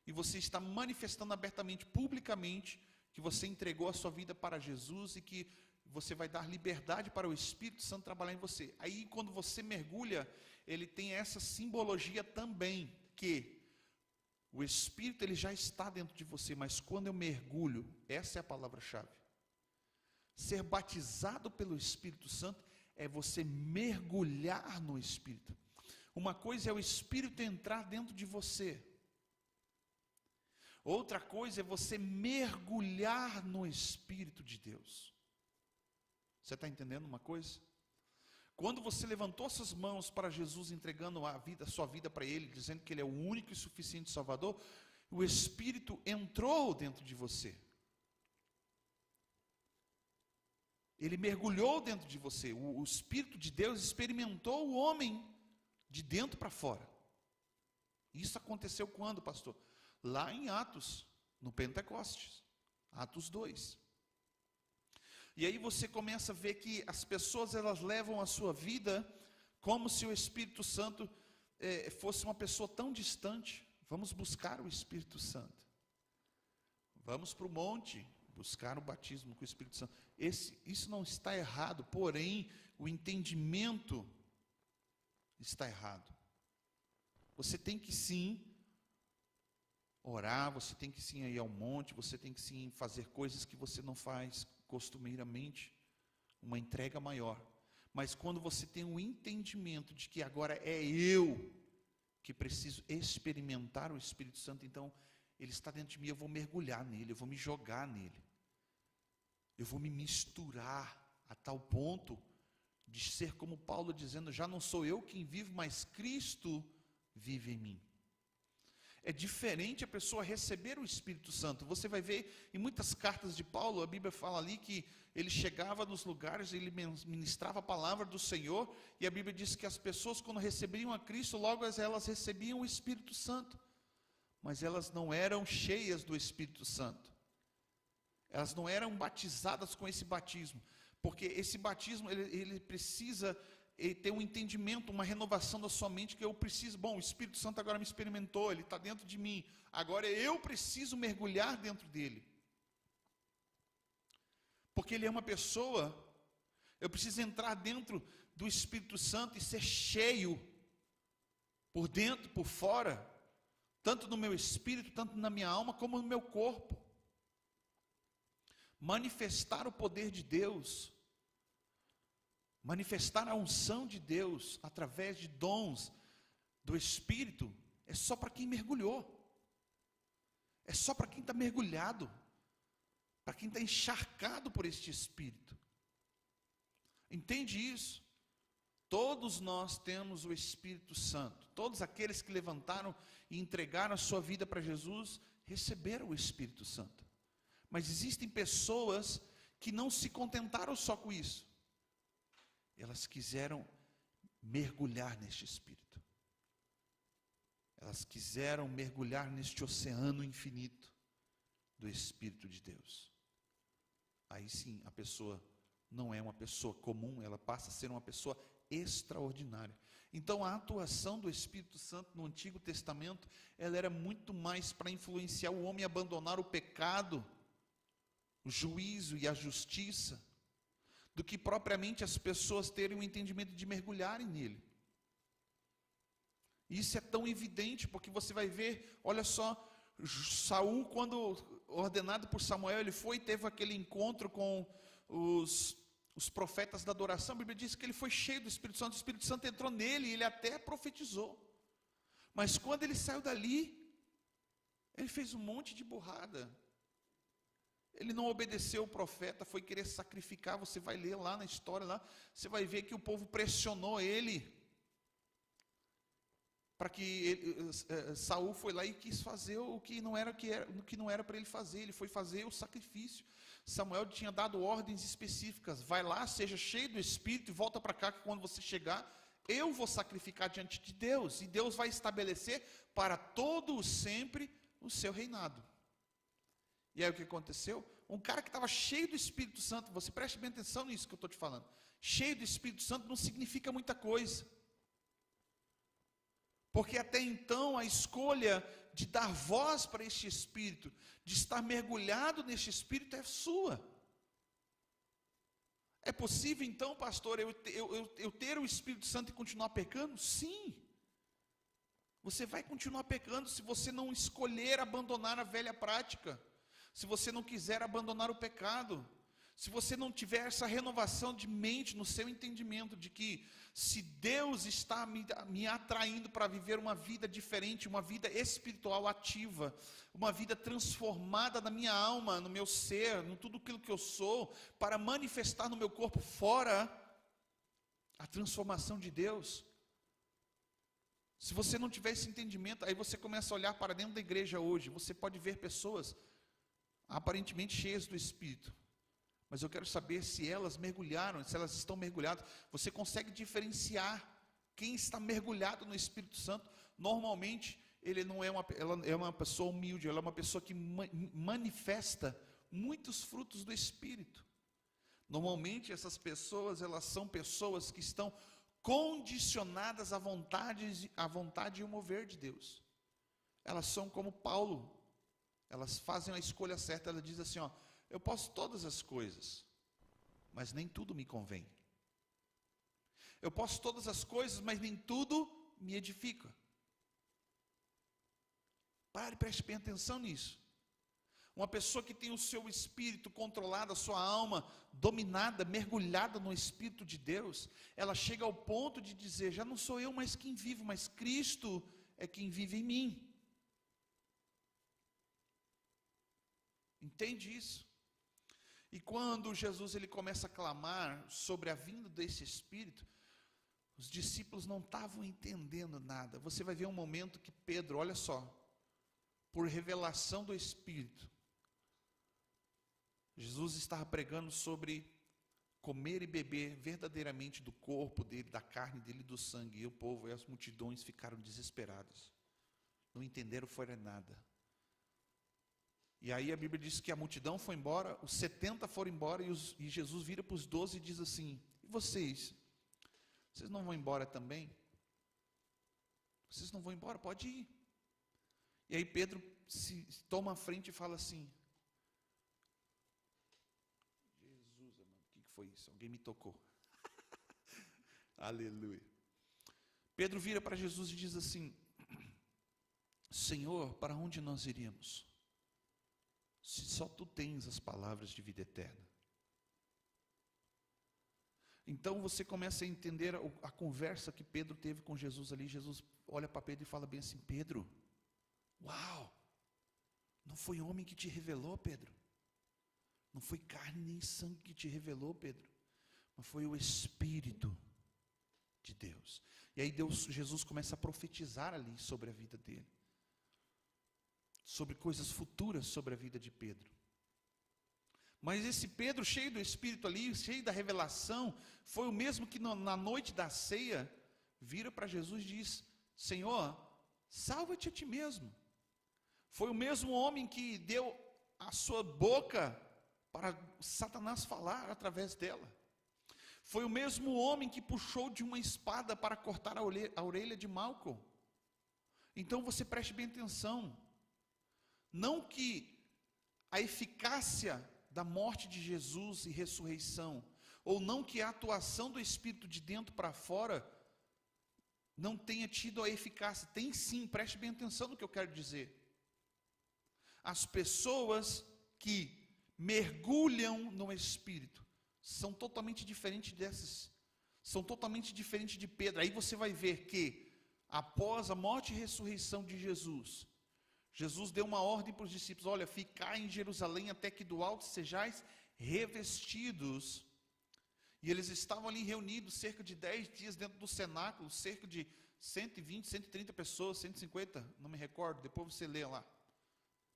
e você está manifestando abertamente, publicamente, que você entregou a sua vida para Jesus e que você vai dar liberdade para o Espírito Santo trabalhar em você. Aí, quando você mergulha, ele tem essa simbologia também, que o Espírito ele já está dentro de você, mas quando eu mergulho, essa é a palavra-chave. Ser batizado pelo Espírito Santo é você mergulhar no Espírito. Uma coisa é o Espírito entrar dentro de você. Outra coisa é você mergulhar no Espírito de Deus. Você está entendendo uma coisa? Quando você levantou suas mãos para Jesus, entregando a sua vida para Ele, dizendo que Ele é o único e suficiente Salvador, o Espírito entrou dentro de você. Ele mergulhou dentro de você. O Espírito de Deus experimentou o homem de dentro para fora. Isso aconteceu quando, pastor? Lá em Atos, no Pentecostes, Atos 2. E aí você começa a ver que as pessoas elas levam a sua vida como se o Espírito Santo fosse uma pessoa tão distante. Vamos buscar o Espírito Santo. Vamos para o monte buscar o batismo com o Espírito Santo. Isso não está errado, porém o entendimento está errado. Você tem que sim orar, você tem que sim ir ao monte, você tem que sim fazer coisas que você não faz costumeiramente, uma entrega maior. Mas quando você tem um entendimento de que agora é eu que preciso experimentar o Espírito Santo, então ele está dentro de mim, eu vou mergulhar nele, eu vou me jogar nele, eu vou me misturar a tal ponto de ser como Paulo dizendo, já não sou eu quem vivo, mas Cristo vive em mim. É diferente a pessoa receber o Espírito Santo. Você vai ver em muitas cartas de Paulo, a Bíblia fala ali que ele chegava nos lugares, ele ministrava a palavra do Senhor, e a Bíblia diz que as pessoas quando recebiam a Cristo, logo elas recebiam o Espírito Santo. Mas elas não eram cheias do Espírito Santo. Elas não eram batizadas com esse batismo. Porque esse batismo, ele precisa ter um entendimento, uma renovação da sua mente, que eu preciso, o Espírito Santo agora me experimentou, ele está dentro de mim, agora eu preciso mergulhar dentro dele. Porque ele é uma pessoa, eu preciso entrar dentro do Espírito Santo e ser cheio, por dentro, por fora, tanto no meu espírito, tanto na minha alma, como no meu corpo. Manifestar o poder de Deus, manifestar a unção de Deus através de dons do Espírito, é só para quem mergulhou, é só para quem está mergulhado, para quem está encharcado por este Espírito. Entende isso? Todos nós temos o Espírito Santo, todos aqueles que levantaram e entregaram a sua vida para Jesus, receberam o Espírito Santo. Mas existem pessoas que não se contentaram só com isso. Elas quiseram mergulhar neste Espírito. Elas quiseram mergulhar neste oceano infinito do Espírito de Deus. Aí sim, a pessoa não é uma pessoa comum, ela passa a ser uma pessoa extraordinária. Então a atuação do Espírito Santo no Antigo Testamento, ela era muito mais para influenciar o homem a abandonar o pecado, o juízo e a justiça, do que propriamente as pessoas terem o entendimento de mergulharem nele. Isso é tão evidente, porque você vai ver, olha só, Saul, quando ordenado por Samuel, ele foi e teve aquele encontro com os profetas da adoração. A Bíblia diz que ele foi cheio do Espírito Santo, o Espírito Santo entrou nele e ele até profetizou. Mas quando ele saiu dali, ele fez um monte de burrada. Ele não obedeceu o profeta, foi querer sacrificar. Você vai ler lá na história, lá, você vai ver que o povo pressionou ele, para que Saul foi lá e quis fazer o que não era para ele fazer. Ele foi fazer o sacrifício. Samuel tinha dado ordens específicas: vai lá, seja cheio do Espírito e volta para cá, que quando você chegar, eu vou sacrificar diante de Deus, e Deus vai estabelecer para todo o sempre o seu reinado. E aí o que aconteceu? Um cara que estava cheio do Espírito Santo, você preste bem atenção nisso que eu estou te falando, cheio do Espírito Santo não significa muita coisa, porque até então a escolha de dar voz para este Espírito, de estar mergulhado neste Espírito, é sua. É possível então, pastor, eu ter o Espírito Santo e continuar pecando? Sim. Você vai continuar pecando se você não escolher abandonar a velha prática, se você não quiser abandonar o pecado, se você não tiver essa renovação de mente no seu entendimento de que se Deus está me atraindo para viver uma vida diferente, uma vida espiritual ativa, uma vida transformada na minha alma, no meu ser, no tudo aquilo que eu sou, para manifestar no meu corpo fora a transformação de Deus. Se você não tiver esse entendimento, aí você começa a olhar para dentro da igreja hoje, você pode ver pessoas aparentemente cheias do Espírito, mas eu quero saber se elas mergulharam, se elas estão mergulhadas. Você consegue diferenciar quem está mergulhado no Espírito Santo? Normalmente, ela é uma pessoa humilde, ela é uma pessoa que manifesta muitos frutos do Espírito. Normalmente, essas pessoas, elas são pessoas que estão condicionadas à vontade e ao mover de Deus. Elas são como Paulo, elas fazem a escolha certa. Ela diz assim, eu posso todas as coisas, mas nem tudo me convém. Eu posso todas as coisas, mas nem tudo me edifica. Pare e preste bem atenção nisso. Uma pessoa que tem o seu espírito controlado, a sua alma dominada, mergulhada no Espírito de Deus, ela chega ao ponto de dizer, já não sou eu mais quem vivo, mas Cristo é quem vive em mim. Entende isso? E quando Jesus ele começa a clamar sobre a vinda desse Espírito, os discípulos não estavam entendendo nada. Você vai ver um momento que Pedro, olha só, por revelação do Espírito, Jesus estava pregando sobre comer e beber verdadeiramente do corpo dele, da carne dele e do sangue. E o povo e as multidões ficaram desesperados. Não entenderam foi nada. E aí a Bíblia diz que a multidão foi embora, os 70 foram embora e Jesus vira para os 12 e diz assim, e vocês? Vocês não vão embora também? Vocês não vão embora? Pode ir. E aí Pedro se toma a frente e fala assim, foi isso? Alguém me tocou. Aleluia. Pedro vira para Jesus e diz assim, Senhor, para onde nós iríamos? Se só tu tens as palavras de vida eterna. Então você começa a entender a conversa que Pedro teve com Jesus ali. Jesus olha para Pedro e fala bem assim, Pedro, uau, não foi homem que te revelou, Pedro. Não foi carne nem sangue que te revelou, Pedro, mas foi o Espírito de Deus. E aí Jesus começa a profetizar ali sobre a vida dele, sobre coisas futuras sobre a vida de Pedro. Mas esse Pedro cheio do Espírito ali, cheio da revelação, foi o mesmo que na noite da ceia, vira para Jesus e diz, Senhor, salva-te a ti mesmo. Foi o mesmo homem que deu a sua boca para Satanás falar através dela. Foi o mesmo homem que puxou de uma espada para cortar a orelha de Malco. Então você preste bem atenção. Não que a eficácia da morte de Jesus e ressurreição, ou não que a atuação do Espírito de dentro para fora não tenha tido a eficácia. Tem sim, preste bem atenção no que eu quero dizer. As pessoas que mergulham no Espírito são totalmente diferentes dessas, são totalmente diferentes de Pedro. Aí você vai ver que após a morte e ressurreição de Jesus, Jesus deu uma ordem para os discípulos, olha, ficai em Jerusalém até que do alto sejais revestidos. E eles estavam ali reunidos cerca de 10 dias dentro do cenáculo, cerca de 120, 130 pessoas, 150, não me recordo, depois você lê lá.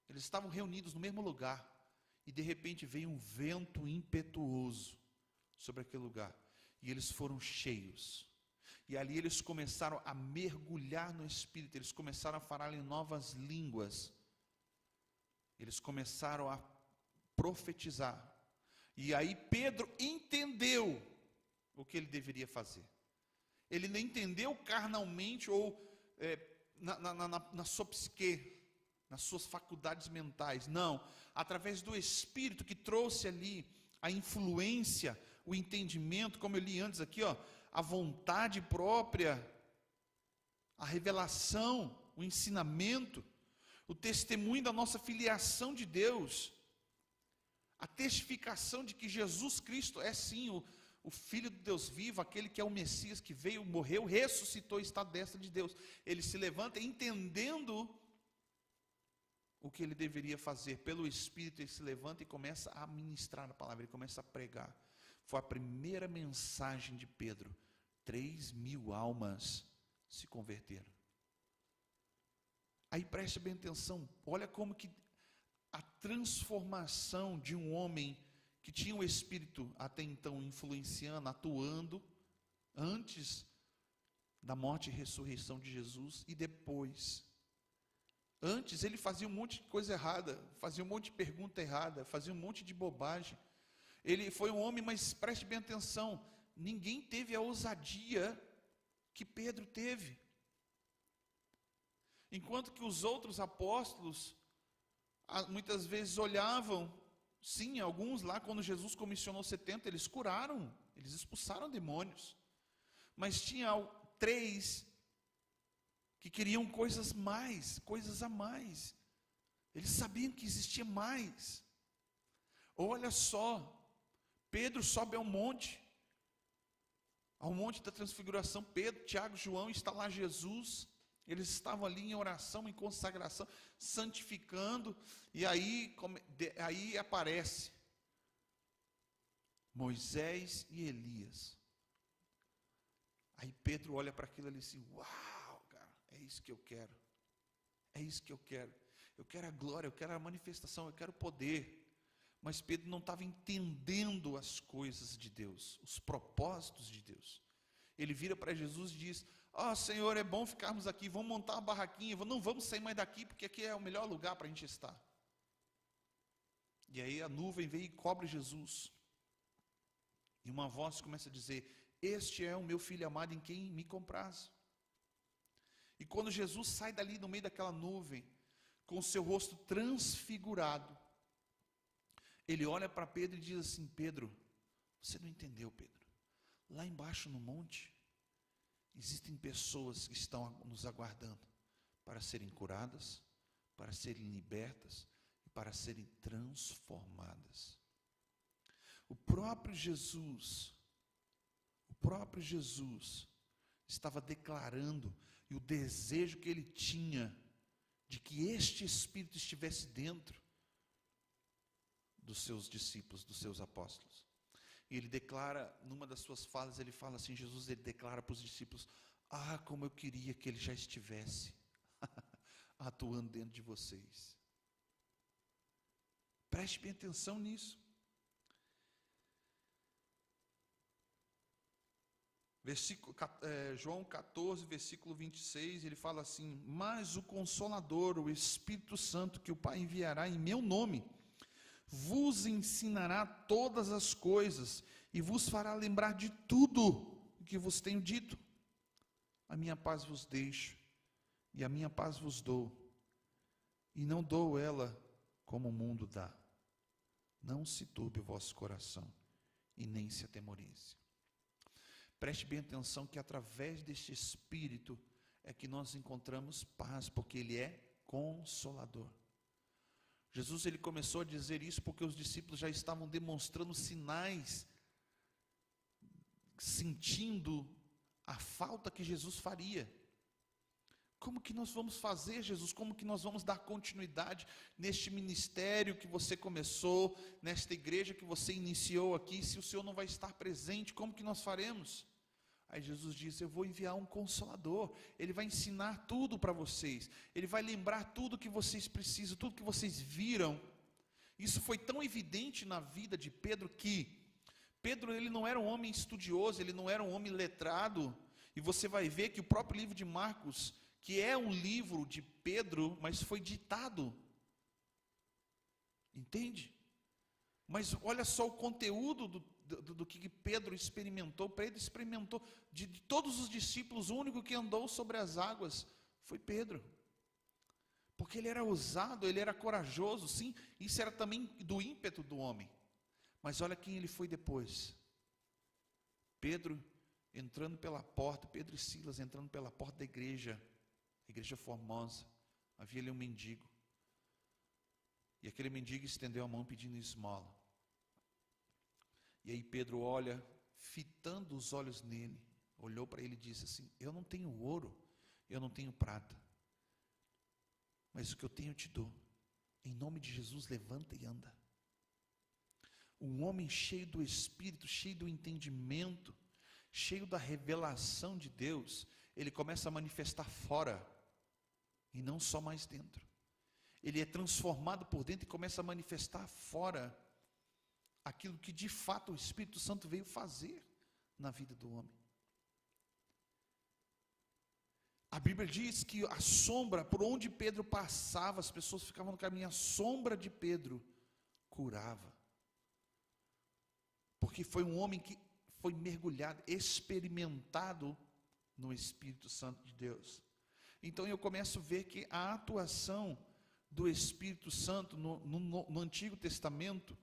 Eles estavam reunidos no mesmo lugar. E de repente veio um vento impetuoso sobre aquele lugar. E eles foram cheios. E ali eles começaram a mergulhar no Espírito. Eles começaram a falar em novas línguas. Eles começaram a profetizar. E aí Pedro entendeu o que ele deveria fazer. Ele não entendeu carnalmente ou na sua psique, nas suas faculdades mentais, não, através do Espírito que trouxe ali a influência, o entendimento, como eu li antes aqui, a vontade própria, a revelação, o ensinamento, o testemunho da nossa filiação de Deus, a testificação de que Jesus Cristo é sim o Filho de Deus vivo, aquele que é o Messias, que veio, morreu, ressuscitou e está à destra de Deus. Ele se levanta entendendo o que ele deveria fazer pelo Espírito. Ele se levanta e começa a ministrar a palavra, ele começa a pregar. Foi a primeira mensagem de Pedro. 3.000 almas se converteram. Aí preste bem atenção, olha como que a transformação de um homem que tinha o Espírito até então influenciando, atuando, antes da morte e ressurreição de Jesus e depois. Antes ele fazia um monte de coisa errada, fazia um monte de pergunta errada, fazia um monte de bobagem. Ele foi um homem, mas preste bem atenção, ninguém teve a ousadia que Pedro teve. Enquanto que os outros apóstolos, muitas vezes olhavam, sim, alguns lá, quando Jesus comissionou 70, eles curaram, eles expulsaram demônios. Mas tinha 3 que queriam coisas a mais. Eles sabiam que existia mais. Olha só, Pedro sobe ao monte da transfiguração. Pedro, Tiago, João, está lá Jesus. Eles estavam ali em oração, em consagração, santificando, e aí aparece Moisés e Elias. Aí Pedro olha para aquilo ali e diz: uau, cara, é isso que eu quero. É isso que eu quero. Eu quero a glória, eu quero a manifestação, eu quero o poder. Mas Pedro não estava entendendo as coisas de Deus, os propósitos de Deus. Ele vira para Jesus e diz: Senhor, é bom ficarmos aqui, vamos montar uma barraquinha, não vamos sair mais daqui, porque aqui é o melhor lugar para a gente estar. E aí a nuvem veio e cobre Jesus. E uma voz começa a dizer: este é o meu filho amado em quem me compraz. E quando Jesus sai dali no meio daquela nuvem, com o seu rosto transfigurado, ele olha para Pedro e diz assim: Pedro, você não entendeu, Pedro? Lá embaixo no monte, existem pessoas que estão nos aguardando para serem curadas, para serem libertas e para serem transformadas. O próprio Jesus estava declarando, e o desejo que ele tinha de que este Espírito estivesse dentro dos seus discípulos, dos seus apóstolos. E ele declara, numa das suas falas, ele fala assim, Jesus, ele declara para os discípulos: como eu queria que ele já estivesse atuando dentro de vocês. Preste bem atenção nisso. João 14, versículo 26, ele fala assim: mas o Consolador, o Espírito Santo, que o Pai enviará em meu nome, vos ensinará todas as coisas e vos fará lembrar de tudo o que vos tenho dito. A minha paz vos deixo e a minha paz vos dou, e não dou ela como o mundo dá. Não se turbe o vosso coração e nem se atemorize. Preste bem atenção que através deste Espírito é que nós encontramos paz, porque Ele é Consolador. Jesus, ele começou a dizer isso porque os discípulos já estavam demonstrando sinais, sentindo a falta que Jesus faria. Como que nós vamos fazer, Jesus? Como que nós vamos dar continuidade neste ministério que você começou, nesta igreja que você iniciou aqui, se o Senhor não vai estar presente? Como que nós faremos? Aí Jesus diz: eu vou enviar um Consolador, ele vai ensinar tudo para vocês, ele vai lembrar tudo que vocês precisam, tudo que vocês viram. Isso foi tão evidente na vida de Pedro que Pedro, ele não era um homem estudioso, ele não era um homem letrado, e você vai ver que o próprio livro de Marcos, que é um livro de Pedro, mas foi ditado, entende? Mas olha só o conteúdo do que Pedro experimentou. Pedro experimentou, de todos os discípulos, o único que andou sobre as águas foi Pedro, porque ele era ousado, ele era corajoso, sim, isso era também do ímpeto do homem. Mas olha quem ele foi depois. Pedro entrando pela porta, Pedro e Silas entrando pela porta da igreja, a igreja formosa, havia ali um mendigo, e aquele mendigo estendeu a mão pedindo esmola, e aí Pedro olha, fitando os olhos nele, olhou para ele e disse assim: eu não tenho ouro, eu não tenho prata, mas o que eu tenho eu te dou, em nome de Jesus levanta e anda. Um homem cheio do Espírito, cheio do entendimento, cheio da revelação de Deus, ele começa a manifestar fora, e não só mais dentro. Ele é transformado por dentro e começa a manifestar fora aquilo que de fato o Espírito Santo veio fazer na vida do homem. A Bíblia diz que a sombra, por onde Pedro passava, as pessoas ficavam no caminho, a sombra de Pedro curava. Porque foi um homem que foi mergulhado, experimentado no Espírito Santo de Deus. Então eu começo a ver que a atuação do Espírito Santo no Antigo Testamento,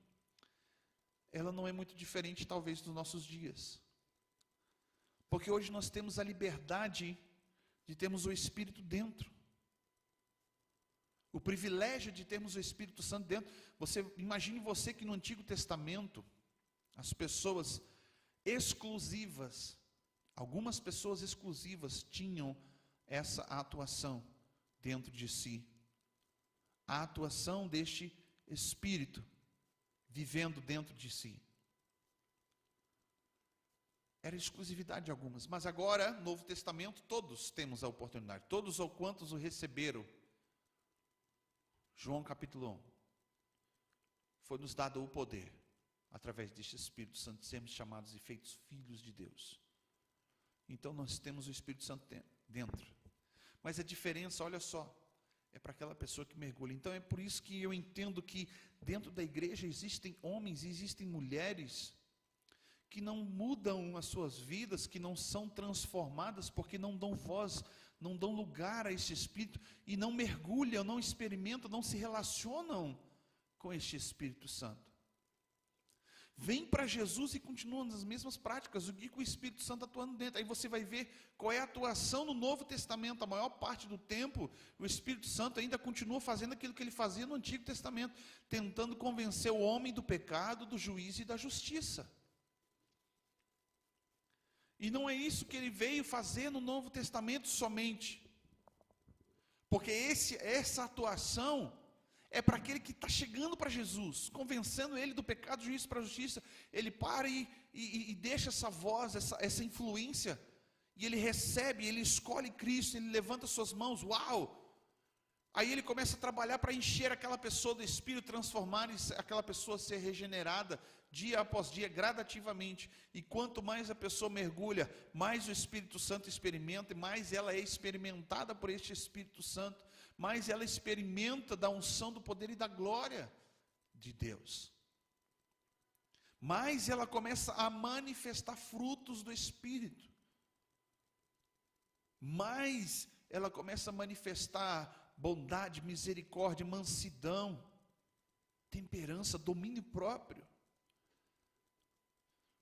ela não é muito diferente talvez dos nossos dias. Porque hoje nós temos a liberdade de termos o Espírito dentro. O privilégio de termos o Espírito Santo dentro. Imagine você que no Antigo Testamento, as pessoas exclusivas, algumas pessoas exclusivas tinham essa atuação dentro de si. A atuação deste Espírito vivendo dentro de si. Era exclusividade de algumas, mas agora, no Novo Testamento, todos temos a oportunidade, todos ou quantos o receberam. João capítulo 1, foi nos dado o poder, através deste Espírito Santo, de sermos chamados e feitos filhos de Deus. Então nós temos o Espírito Santo dentro, mas a diferença, olha só, é para aquela pessoa que mergulha. Então é por isso que eu entendo que dentro da igreja existem homens e existem mulheres que não mudam as suas vidas, que não são transformadas, porque não dão voz, não dão lugar a esse Espírito, e não mergulham, não experimentam, não se relacionam com este Espírito Santo. Vem para Jesus e continuam nas mesmas práticas, o que o Espírito Santo atuando dentro. Aí você vai ver qual é a atuação no Novo Testamento. A maior parte do tempo, o Espírito Santo ainda continua fazendo aquilo que ele fazia no Antigo Testamento, tentando convencer o homem do pecado, do juízo e da justiça. E não é isso que ele veio fazer no Novo Testamento somente, porque essa atuação é para aquele que está chegando para Jesus, convencendo ele do pecado, do juízo para a justiça. Ele para e deixa essa voz, essa influência, e ele recebe, ele escolhe Cristo, ele levanta suas mãos, uau! Aí ele começa a trabalhar para encher aquela pessoa do Espírito, transformar aquela pessoa a ser regenerada, dia após dia, gradativamente. E quanto mais a pessoa mergulha, mais o Espírito Santo experimenta, e mais ela é experimentada por este Espírito Santo, mais ela experimenta da unção, do poder e da glória de Deus. Mais ela começa a manifestar frutos do Espírito. Mais ela começa a manifestar bondade, misericórdia, mansidão, temperança, domínio próprio.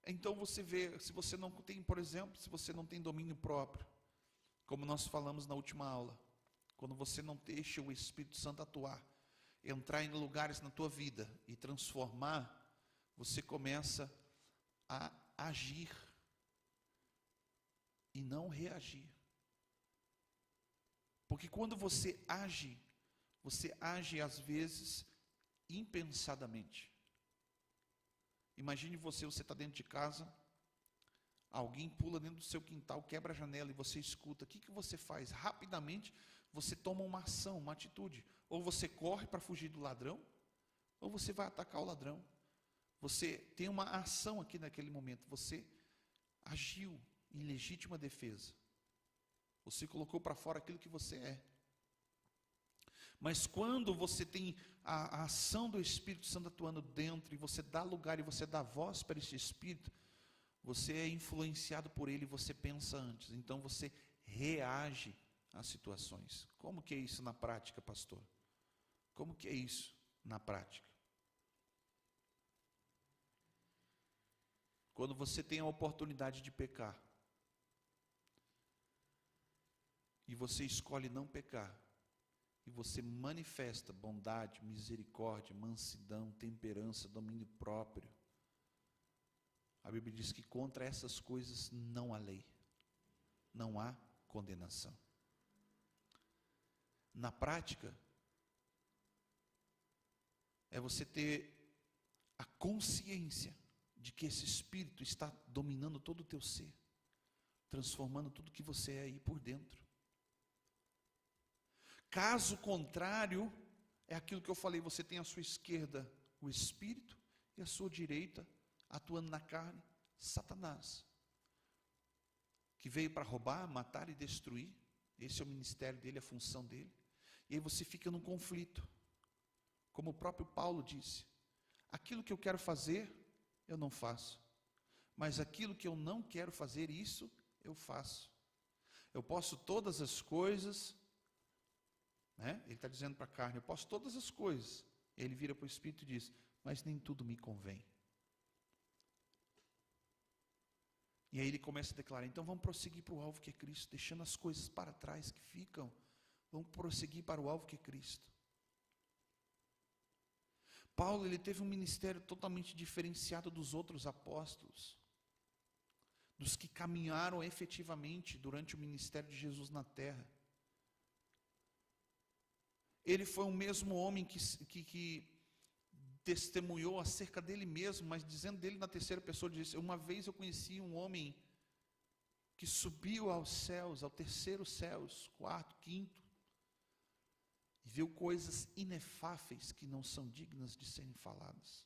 Então você vê, se você não tem, por exemplo, se você não tem domínio próprio, como nós falamos na última aula, quando você não deixa o Espírito Santo atuar, entrar em lugares na tua vida e transformar, você começa a agir e não reagir. Porque quando você age às vezes impensadamente. Imagine você está dentro de casa, alguém pula dentro do seu quintal, quebra a janela e você escuta. O que você faz? Rapidamente você toma uma ação, uma atitude. Ou você corre para fugir do ladrão, ou você vai atacar o ladrão. Você tem uma ação aqui naquele momento, você agiu em legítima defesa. Você colocou para fora aquilo que você é. Mas quando você tem a ação do Espírito Santo atuando dentro, e você dá lugar e você dá voz para esse Espírito, você é influenciado por ele e você pensa antes. Então você reage às situações. Como que é isso na prática, pastor? Como que é isso na prática? quando você tem a oportunidade de pecar, e você escolhe não pecar, e você manifesta bondade, misericórdia, mansidão, temperança, domínio próprio, a Bíblia diz que contra essas coisas não há lei, não há condenação. Na prática, é você ter a consciência de que esse Espírito está dominando todo o teu ser, transformando tudo que você é aí por dentro. Caso contrário, é aquilo que eu falei, você tem à sua esquerda o Espírito e à sua direita, atuando na carne, Satanás, que veio para roubar, matar e destruir. Esse é o ministério dele, a função dele. E aí você fica num conflito, como o próprio Paulo disse: aquilo que eu quero fazer, eu não faço, mas aquilo que eu não quero fazer, isso eu faço. Eu posso todas as coisas, né? Ele está dizendo para a carne, eu posso todas as coisas. Ele vira para o Espírito e diz: mas nem tudo me convém. E aí ele começa a declarar: então vamos prosseguir para o alvo que é Cristo, deixando as coisas para trás que ficam, vamos prosseguir para o alvo que é Cristo. Paulo, ele teve um ministério totalmente diferenciado dos outros apóstolos, dos que caminharam efetivamente durante o ministério de Jesus na terra. Ele foi o mesmo homem que testemunhou acerca dele mesmo, mas dizendo dele na terceira pessoa, disse: uma vez eu conheci um homem que subiu aos céus, ao terceiro céus, quarto, quinto, e viu coisas inefáveis que não são dignas de serem faladas.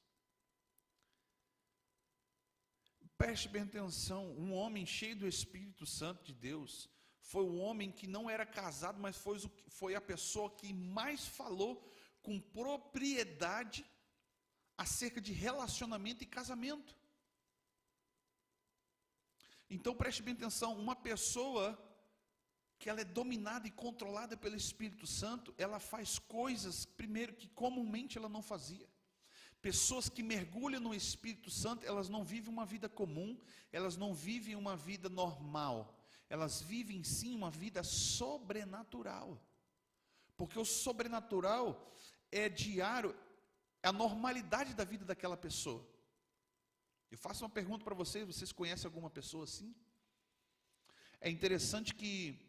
Preste bem atenção, um homem cheio do Espírito Santo de Deus, foi o homem que não era casado, mas foi a pessoa que mais falou com propriedade acerca de relacionamento e casamento. Então preste bem atenção, uma pessoa que ela é dominada e controlada pelo Espírito Santo, ela faz coisas, primeiro, que comumente ela não fazia. Pessoas que mergulham no Espírito Santo, elas não vivem uma vida comum, elas não vivem uma vida normal, elas vivem sim uma vida sobrenatural, porque o sobrenatural é diário, é a normalidade da vida daquela pessoa. Eu faço uma pergunta para vocês: vocês conhecem alguma pessoa assim? É interessante que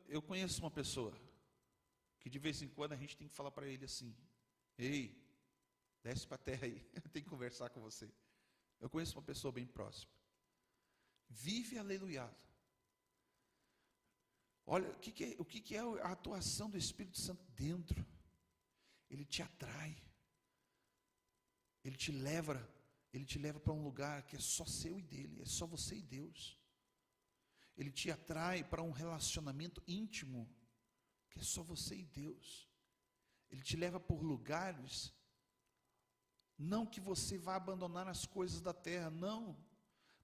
eu conheço uma pessoa que de vez em quando a gente tem que falar para ele assim: ei, desce para a terra aí, eu tenho que conversar com você. Eu conheço uma pessoa bem próxima, vive aleluiado. Olha, o que é a atuação do Espírito Santo dentro? Ele te atrai, ele te leva para um lugar que é só seu e dele, é só você e Deus. Ele te atrai para um relacionamento íntimo, que é só você e Deus. Ele te leva por lugares, não que você vá abandonar as coisas da terra, não,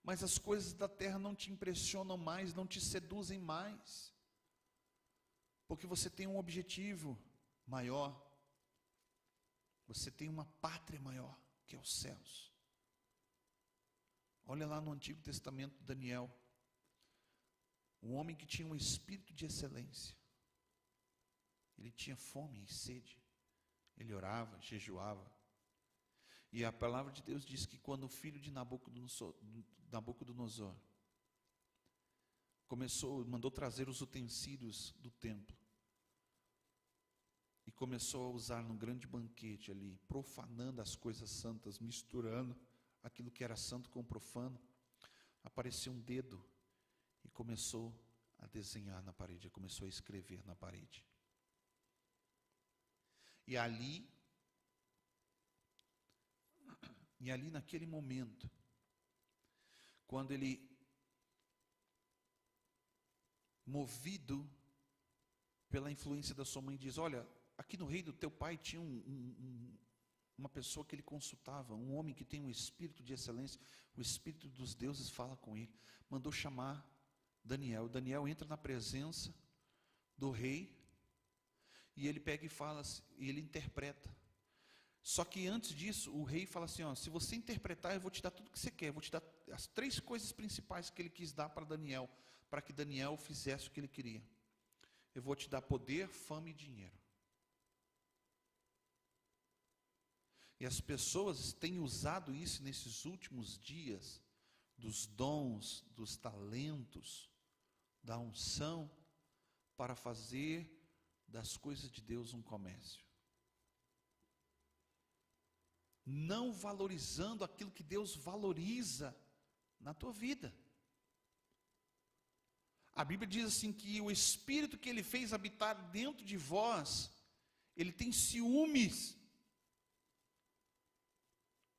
mas as coisas da terra não te impressionam mais, não te seduzem mais, porque você tem um objetivo maior, você tem uma pátria maior, que é os céus. Olha lá no Antigo Testamento, Daniel, um homem que tinha um espírito de excelência, ele tinha fome e sede, ele orava, jejuava, e a palavra de Deus diz que quando o filho de Nabucodonosor mandou trazer os utensílios do templo, e começou a usar num grande banquete ali, profanando as coisas santas, misturando aquilo que era santo com o profano, apareceu um dedo e começou a desenhar na parede, começou a escrever na parede. E ali naquele momento, quando ele, movido pela influência da sua mãe, diz: olha, aqui no reino do teu pai tinha uma pessoa que ele consultava, um homem que tem um espírito de excelência, o espírito dos deuses fala com ele, mandou chamar Daniel. Daniel entra na presença do rei, e ele pega e fala, e ele interpreta. Só que antes disso, o rei fala assim, ó, se você interpretar, eu vou te dar tudo o que você quer. Eu vou te dar as 3 coisas principais que ele quis dar para Daniel, para que Daniel fizesse o que ele queria. Eu vou te dar poder, fama e dinheiro. E as pessoas têm usado isso nesses últimos dias, dos dons, dos talentos, da unção, para fazer das coisas de Deus um comércio. Não valorizando aquilo que Deus valoriza na tua vida. A Bíblia diz assim que o Espírito que Ele fez habitar dentro de vós, Ele tem ciúmes.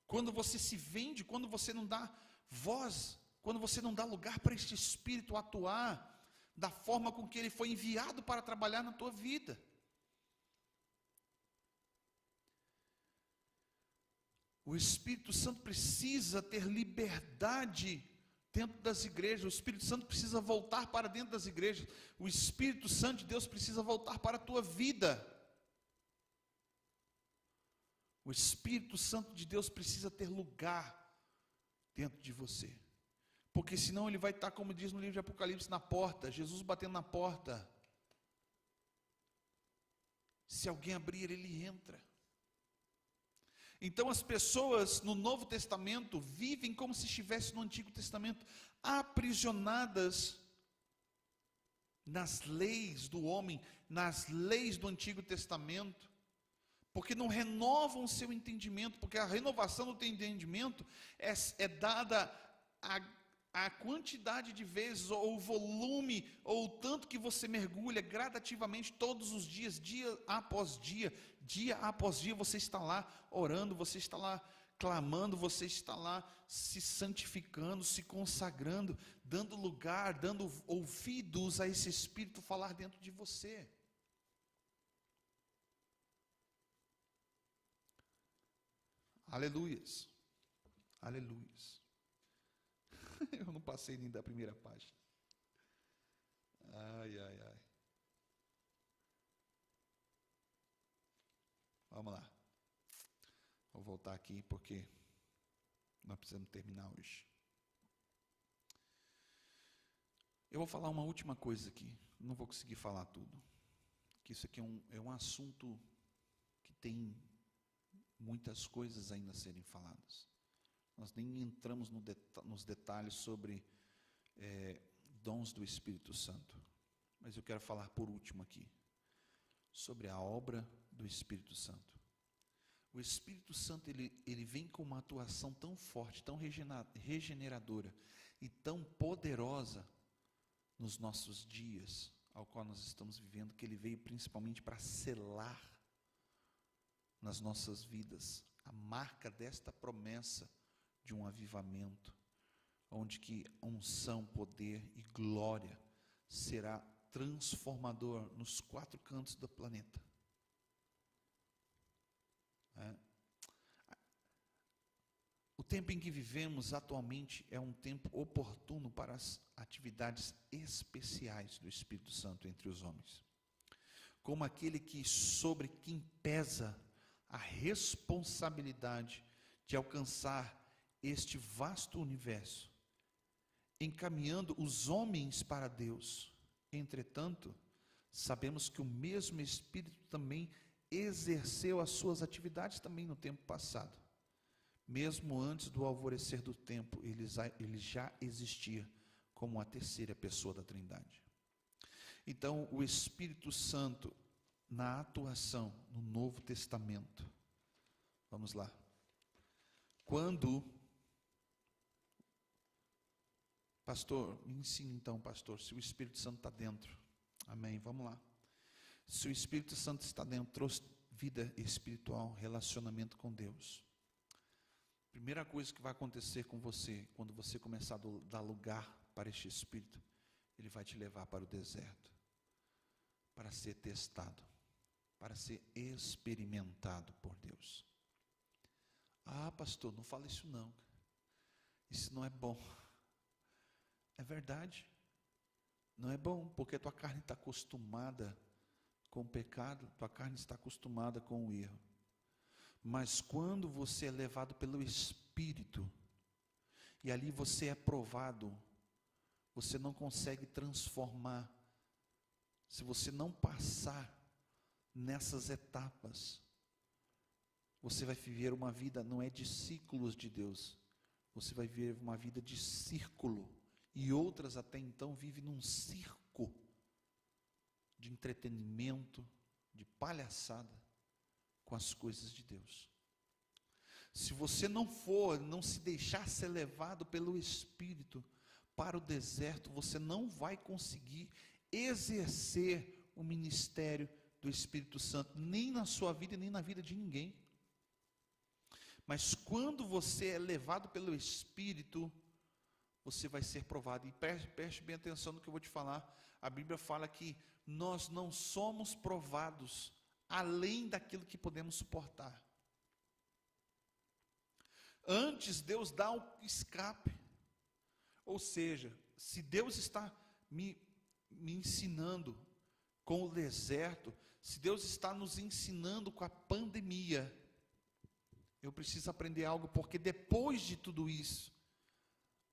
Quando você se vende, quando você não dá voz, quando você não dá lugar para este Espírito atuar da forma com que ele foi enviado para trabalhar na tua vida. O Espírito Santo precisa ter liberdade dentro das igrejas. O Espírito Santo precisa voltar para dentro das igrejas. O Espírito Santo de Deus precisa voltar para a tua vida. O Espírito Santo de Deus precisa ter lugar dentro de você. Porque senão ele vai estar, como diz no livro de Apocalipse, na porta, Jesus batendo na porta. Se alguém abrir, ele entra. Então as pessoas no Novo Testamento vivem como se estivessem no Antigo Testamento, aprisionadas nas leis do homem, nas leis do Antigo Testamento, porque não renovam o seu entendimento, porque a renovação do teu entendimento é dada a quantidade de vezes, ou o volume, ou o tanto que você mergulha gradativamente todos os dias, dia após dia você está lá orando, você está lá clamando, você está lá se santificando, se consagrando, dando lugar, dando ouvidos a esse Espírito falar dentro de você. Aleluias, aleluias. Eu não passei nem da primeira página. Ai, ai, ai. Vamos lá. Vou voltar aqui porque nós precisamos terminar hoje. Eu vou falar uma última coisa aqui. Não vou conseguir falar tudo. Que isso aqui é um assunto que tem muitas coisas ainda a serem faladas. Nós nem entramos nos detalhes sobre dons do Espírito Santo. Mas eu quero falar por último aqui, sobre a obra do Espírito Santo. O Espírito Santo, ele vem com uma atuação tão forte, tão regeneradora e tão poderosa nos nossos dias, ao qual nós estamos vivendo, que ele veio principalmente para selar nas nossas vidas a marca desta promessa de um avivamento, onde que unção, poder e glória será transformador nos 4 cantos do planeta. O tempo em que vivemos atualmente é um tempo oportuno para as atividades especiais do Espírito Santo entre os homens, como aquele sobre quem pesa a responsabilidade de alcançar este vasto universo, encaminhando os homens para Deus. Entretanto, sabemos que o mesmo Espírito também exerceu as suas atividades também no tempo passado. Mesmo antes do alvorecer do tempo, ele já existia como a terceira pessoa da Trindade. Então, o Espírito Santo, na atuação no Novo Testamento, vamos lá. Quando, pastor, me ensina então, pastor, se o Espírito Santo está dentro. Amém, vamos lá. Se o Espírito Santo está dentro, trouxe vida espiritual, relacionamento com Deus. Primeira coisa que vai acontecer com você, quando você começar a dar lugar para este Espírito, ele vai te levar para o deserto, para ser testado, para ser experimentado por Deus. Ah, pastor, não fala isso não, isso não é bom. É verdade, não é bom, porque a tua carne está acostumada com o pecado, tua carne está acostumada com o erro. Mas quando você é levado pelo Espírito, e ali você é provado, você não consegue transformar, se você não passar nessas etapas, você vai viver uma vida, não é de ciclos de Deus, você vai viver uma vida de círculo, e outras até então vivem num circo de entretenimento, de palhaçada com as coisas de Deus. Se você não se deixar ser levado pelo Espírito para o deserto, você não vai conseguir exercer o ministério do Espírito Santo, nem na sua vida, nem na vida de ninguém. Mas quando você é levado pelo Espírito, você vai ser provado. E preste bem atenção no que eu vou te falar. A Bíblia fala que nós não somos provados além daquilo que podemos suportar. Antes Deus dá o escape. Ou seja, se Deus está me ensinando com o deserto, se Deus está nos ensinando com a pandemia, eu preciso aprender algo, porque depois de tudo isso,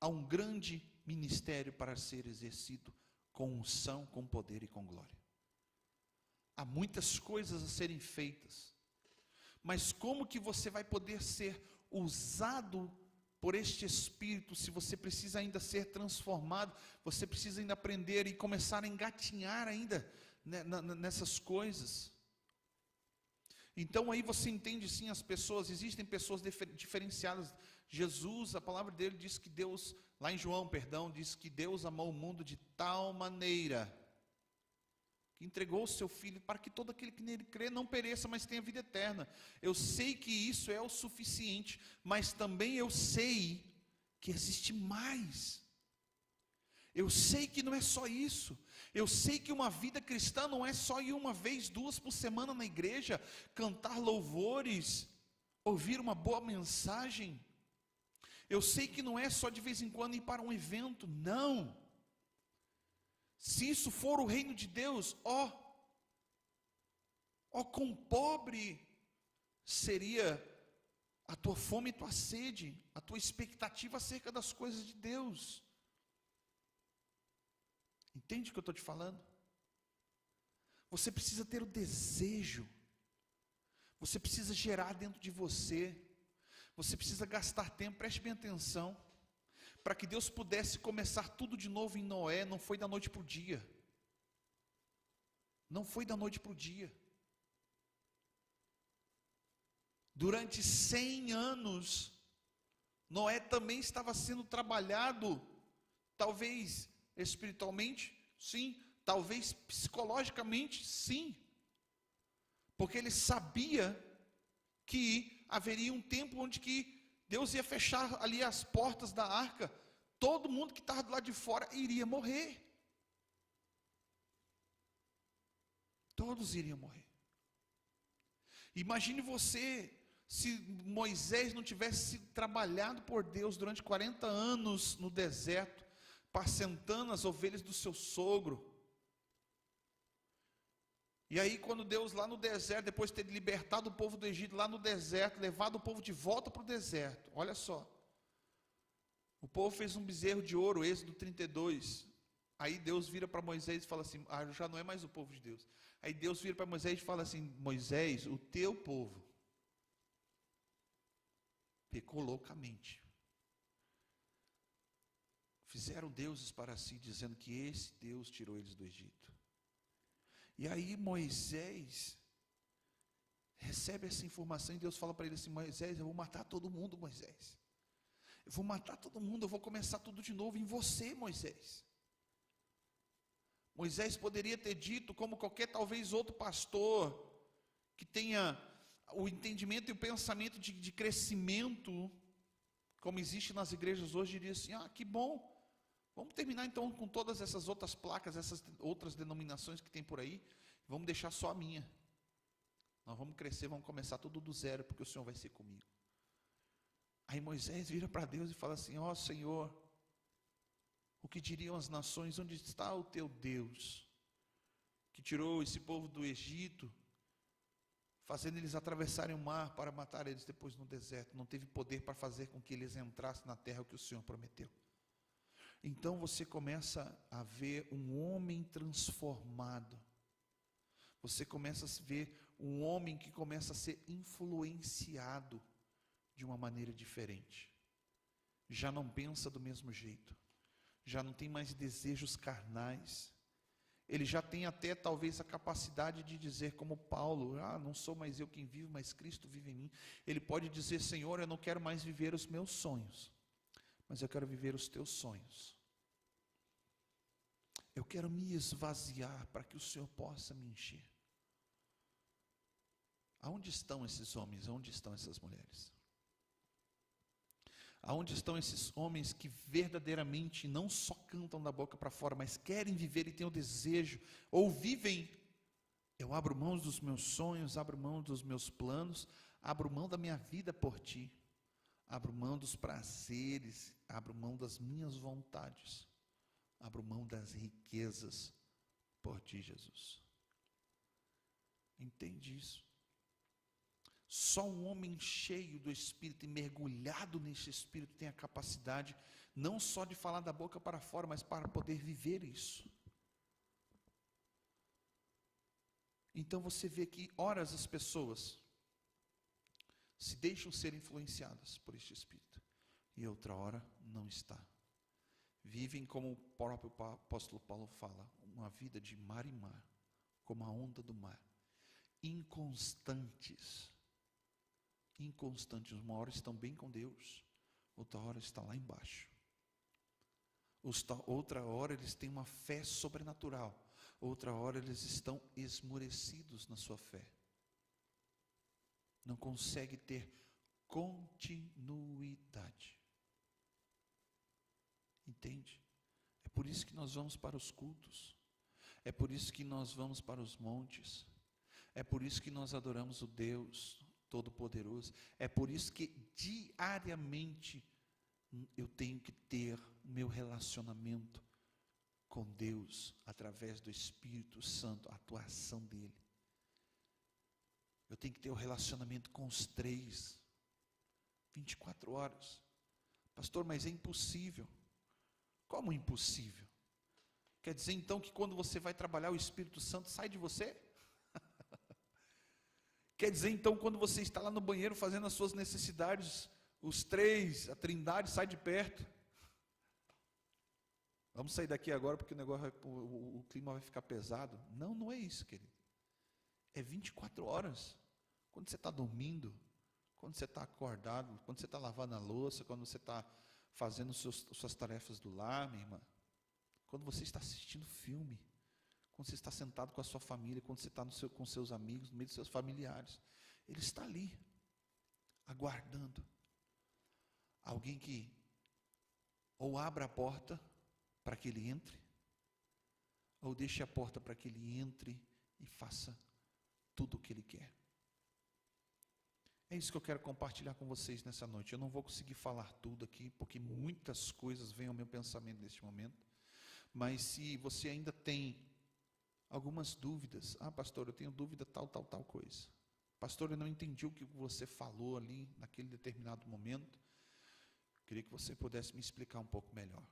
há um grande ministério para ser exercido com unção, com poder e com glória. Há muitas coisas a serem feitas, mas como que você vai poder ser usado por este Espírito, se você precisa ainda ser transformado, você precisa ainda aprender e começar a engatinhar ainda nessas coisas. Então aí você entende sim as pessoas, existem pessoas diferenciadas. Jesus, a palavra dele diz que Deus, lá em João, diz que Deus amou o mundo de tal maneira, que entregou o seu Filho, para que todo aquele que nele crê não pereça, mas tenha vida eterna. Eu sei que isso é o suficiente, mas também eu sei que existe mais. Eu sei que não é só isso. Eu sei que uma vida cristã não é só ir uma vez, duas por semana na igreja, cantar louvores, ouvir uma boa mensagem. Eu sei que não é só de vez em quando ir para um evento, não. Se isso for o reino de Deus, quão pobre seria a tua fome e tua sede, a tua expectativa acerca das coisas de Deus. Entende o que eu estou te falando? Você precisa ter o desejo, você precisa gerar dentro de você, você precisa gastar tempo, preste bem atenção, para que Deus pudesse começar tudo de novo em Noé. Não foi da noite para o dia, não foi da noite para o dia. Durante 100 anos, Noé também estava sendo trabalhado, talvez espiritualmente, sim, talvez psicologicamente, sim, porque ele sabia que haveria um tempo onde que Deus ia fechar ali as portas da arca, todo mundo que estava do lado de fora iria morrer, todos iriam morrer. Imagine você, se Moisés não tivesse sido trabalhado por Deus durante 40 anos no deserto, apacentando as ovelhas do seu sogro. E aí quando Deus lá no deserto, depois de ter libertado o povo do Egito lá no deserto, levado o povo de volta para o deserto, olha só, o povo fez um bezerro de ouro, Êxodo 32, aí Deus vira para Moisés e fala assim, já não é mais o povo de Deus, aí Deus vira para Moisés e fala assim, Moisés, o teu povo pecou loucamente, fizeram deuses para si, dizendo que esse Deus tirou eles do Egito. E aí Moisés recebe essa informação e Deus fala para ele assim, Moisés, eu vou matar todo mundo, Moisés. Eu vou matar todo mundo, eu vou começar tudo de novo em você, Moisés. Moisés poderia ter dito, como qualquer talvez outro pastor, que tenha o entendimento e o pensamento de crescimento, como existe nas igrejas hoje, diria assim, que bom, vamos terminar então com todas essas outras placas, essas outras denominações que tem por aí, vamos deixar só a minha. Nós vamos crescer, vamos começar tudo do zero, porque o Senhor vai ser comigo. Aí Moisés vira para Deus e fala assim, Senhor, o que diriam as nações, onde está o teu Deus, que tirou esse povo do Egito, fazendo eles atravessarem o mar para matar eles depois no deserto. Não teve poder para fazer com que eles entrassem na terra que o Senhor prometeu. Então você começa a ver um homem transformado. Você começa a ver um homem que começa a ser influenciado de uma maneira diferente. Já não pensa do mesmo jeito. Já não tem mais desejos carnais. Ele já tem até talvez a capacidade de dizer como Paulo, não sou mais eu quem vivo, mas Cristo vive em mim. Ele pode dizer, Senhor, eu não quero mais viver os meus sonhos, mas eu quero viver os teus sonhos. Eu quero me esvaziar para que o Senhor possa me encher. Aonde estão esses homens? Aonde estão essas mulheres? Aonde estão esses homens que verdadeiramente não só cantam da boca para fora, mas querem viver e têm o desejo, ou vivem, eu abro mão dos meus sonhos, abro mão dos meus planos, abro mão da minha vida por ti, abro mão dos prazeres, abro mão das minhas vontades, abro mão das riquezas por ti, Jesus. Entende isso? Só um homem cheio do Espírito e mergulhado nesse Espírito tem a capacidade não só de falar da boca para fora, mas para poder viver isso. Então você vê que horas as pessoas se deixam ser influenciadas por este Espírito e outra hora não está. Vivem como o próprio apóstolo Paulo fala, uma vida de mar em mar, como a onda do mar, inconstantes. Uma hora estão bem com Deus, outra hora está lá embaixo. Outra hora eles têm uma fé sobrenatural, outra hora eles estão esmorecidos na sua fé. Não consegue ter continuidade. Entende? É por isso que nós vamos para os cultos, é por isso que nós vamos para os montes, é por isso que nós adoramos o Deus Todo-Poderoso, é por isso que diariamente eu tenho que ter o meu relacionamento com Deus, através do Espírito Santo, a atuação dEle. Eu tenho que ter o relacionamento com os três, 24 horas. Pastor, mas é impossível. Como impossível? Quer dizer então que quando você vai trabalhar o Espírito Santo sai de você? Quer dizer então quando você está lá no banheiro fazendo as suas necessidades, os três, a trindade sai de perto? Vamos sair daqui agora porque o clima vai ficar pesado. Não, não é isso, querido. É 24 horas. Quando você está dormindo, quando você está acordado, quando você está lavando a louça, quando você está fazendo suas tarefas do lar, minha irmã, quando você está assistindo filme, quando você está sentado com a sua família, quando você está com seus amigos, no meio dos seus familiares, Ele está ali, aguardando alguém que ou abra a porta para que Ele entre, ou deixe a porta para que Ele entre e faça tudo o que Ele quer. É isso que eu quero compartilhar com vocês nessa noite. Eu não vou conseguir falar tudo aqui, porque muitas coisas vêm ao meu pensamento neste momento, mas se você ainda tem algumas dúvidas, pastor, eu tenho dúvida tal coisa. Pastor, eu não entendi o que você falou ali, naquele determinado momento. Queria que você pudesse me explicar um pouco melhor.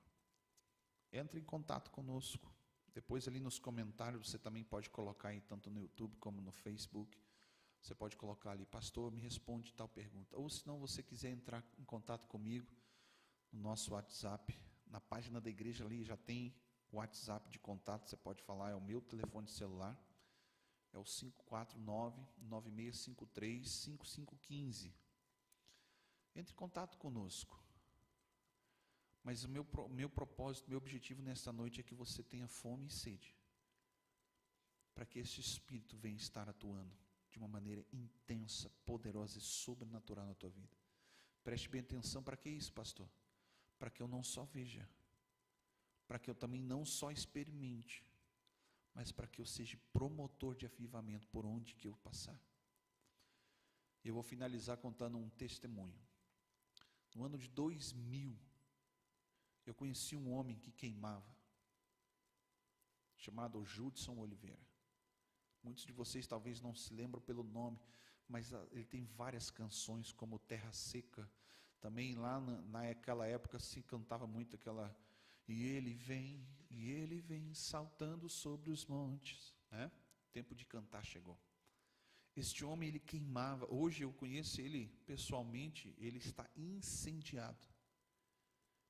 Entre em contato conosco. Depois ali nos comentários, você também pode colocar aí, tanto no YouTube como no Facebook. Você pode colocar ali, pastor, me responde tal pergunta. Ou se não, você quiser entrar em contato comigo, no nosso WhatsApp, na página da igreja ali já tem o WhatsApp de contato, você pode falar, é o meu telefone celular, é o 549-9653-5515. Entre em contato conosco. Mas o meu propósito, meu objetivo nesta noite é que você tenha fome e sede, para que esse Espírito venha estar atuando de uma maneira intensa, poderosa e sobrenatural na tua vida. Preste bem atenção, para que isso, pastor? Para que eu não só veja, para que eu também não só experimente, mas para que eu seja promotor de avivamento por onde que eu passar. Eu vou finalizar contando um testemunho. No ano de 2000, eu conheci um homem que queimava, chamado Judson Oliveira. Muitos de vocês talvez não se lembram pelo nome, mas ele tem várias canções, como Terra Seca. Também lá naquela época se cantava muito aquela... E ele vem saltando sobre os montes, né? O tempo de cantar chegou. Este homem, ele queimava. Hoje eu conheço ele pessoalmente, ele está incendiado.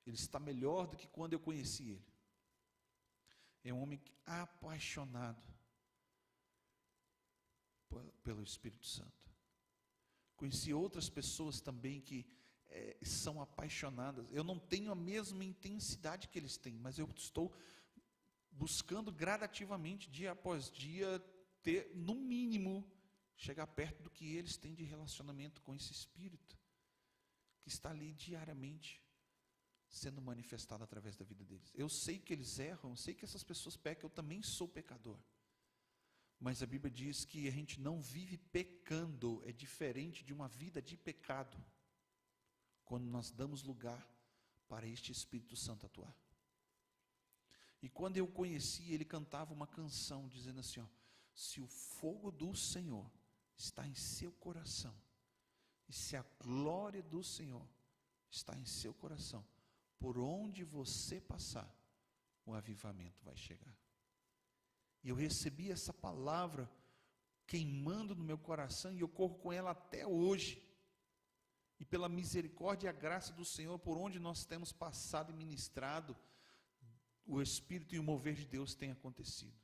Ele está melhor do que quando eu conheci ele. É um homem apaixonado pelo Espírito Santo. Conheci outras pessoas também que são apaixonadas. Eu não tenho a mesma intensidade que eles têm, mas eu estou buscando gradativamente, dia após dia, ter, no mínimo, chegar perto do que eles têm de relacionamento com esse Espírito, que está ali diariamente, sendo manifestado através da vida deles. Eu sei que eles erram, eu sei que essas pessoas pecam, eu também sou pecador. Mas a Bíblia diz que a gente não vive pecando, é diferente de uma vida de pecado, quando nós damos lugar para este Espírito Santo atuar. E quando eu o conheci, ele cantava uma canção, dizendo assim, ó, se o fogo do Senhor está em seu coração, e se a glória do Senhor está em seu coração, por onde você passar, o avivamento vai chegar. E eu recebi essa palavra queimando no meu coração, e eu corro com ela até hoje. E pela misericórdia e a graça do Senhor, por onde nós temos passado e ministrado, o Espírito e o mover de Deus tem acontecido.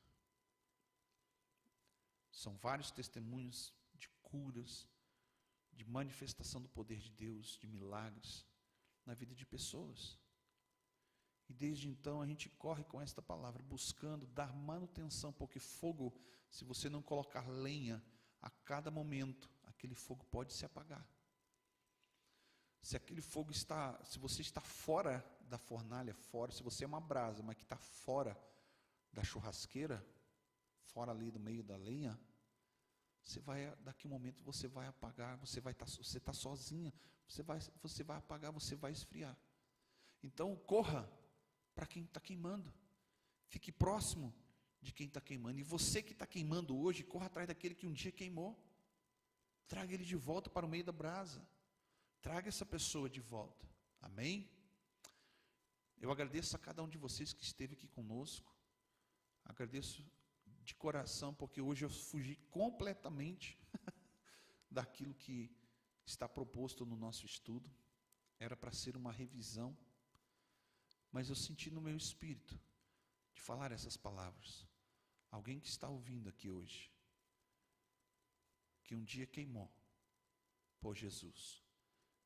São vários testemunhos de curas, de manifestação do poder de Deus, de milagres na vida de pessoas. E desde então a gente corre com esta palavra, buscando dar manutenção, porque fogo, se você não colocar lenha, a cada momento, aquele fogo pode se apagar. Se aquele fogo está, se você está fora da fornalha, se você é uma brasa, mas que está fora da churrasqueira, fora ali do meio da lenha, daqui a um momento você vai apagar, você está sozinha, você vai apagar, você vai esfriar. Então corra para quem está queimando, fique próximo de quem está queimando, e você que está queimando hoje, corra atrás daquele que um dia queimou, traga ele de volta para o meio da brasa, traga essa pessoa de volta, amém? Eu agradeço a cada um de vocês que esteve aqui conosco, agradeço de coração, porque hoje eu fugi completamente daquilo que está proposto no nosso estudo, era para ser uma revisão, mas eu senti no meu espírito de falar essas palavras. Alguém que está ouvindo aqui hoje, que um dia queimou por Jesus,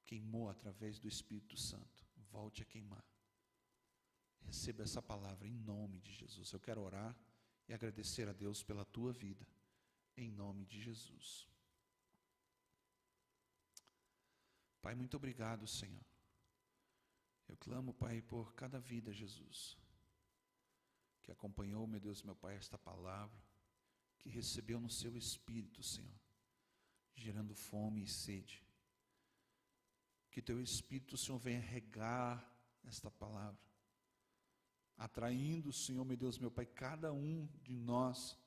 queimou através do Espírito Santo, volte a queimar. Receba essa palavra em nome de Jesus. Eu quero orar e agradecer a Deus pela tua vida, em nome de Jesus. Pai, muito obrigado, Senhor. Eu clamo, Pai, por cada vida, Jesus, que acompanhou, meu Deus, meu Pai, esta palavra, que recebeu no seu Espírito, Senhor, gerando fome e sede. Que teu Espírito, Senhor, venha regar esta palavra, atraindo, Senhor, meu Deus, meu Pai, cada um de nós,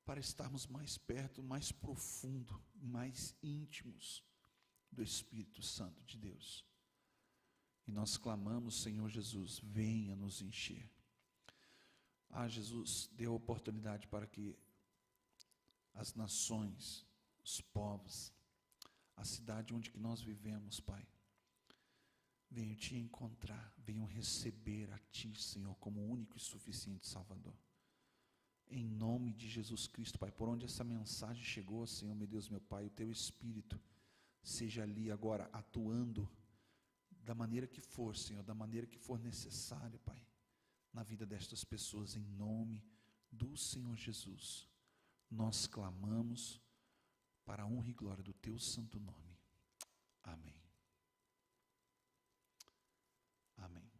para estarmos mais perto, mais profundo, mais íntimos do Espírito Santo de Deus. E nós clamamos, Senhor Jesus, venha nos encher. Jesus, dê a oportunidade para que as nações, os povos, a cidade onde que nós vivemos, Pai, venham te encontrar, venham receber a Ti, Senhor, como único e suficiente Salvador. Em nome de Jesus Cristo, Pai, por onde essa mensagem chegou, Senhor, meu Deus, meu Pai, o Teu Espírito seja ali agora atuando da maneira que for, Senhor, da maneira que for necessária, Pai, na vida destas pessoas, em nome do Senhor Jesus. Nós clamamos para a honra e glória do Teu santo nome. Amém. Amém.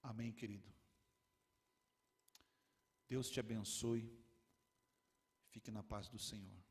Amém, querido. Deus te abençoe. Fique na paz do Senhor.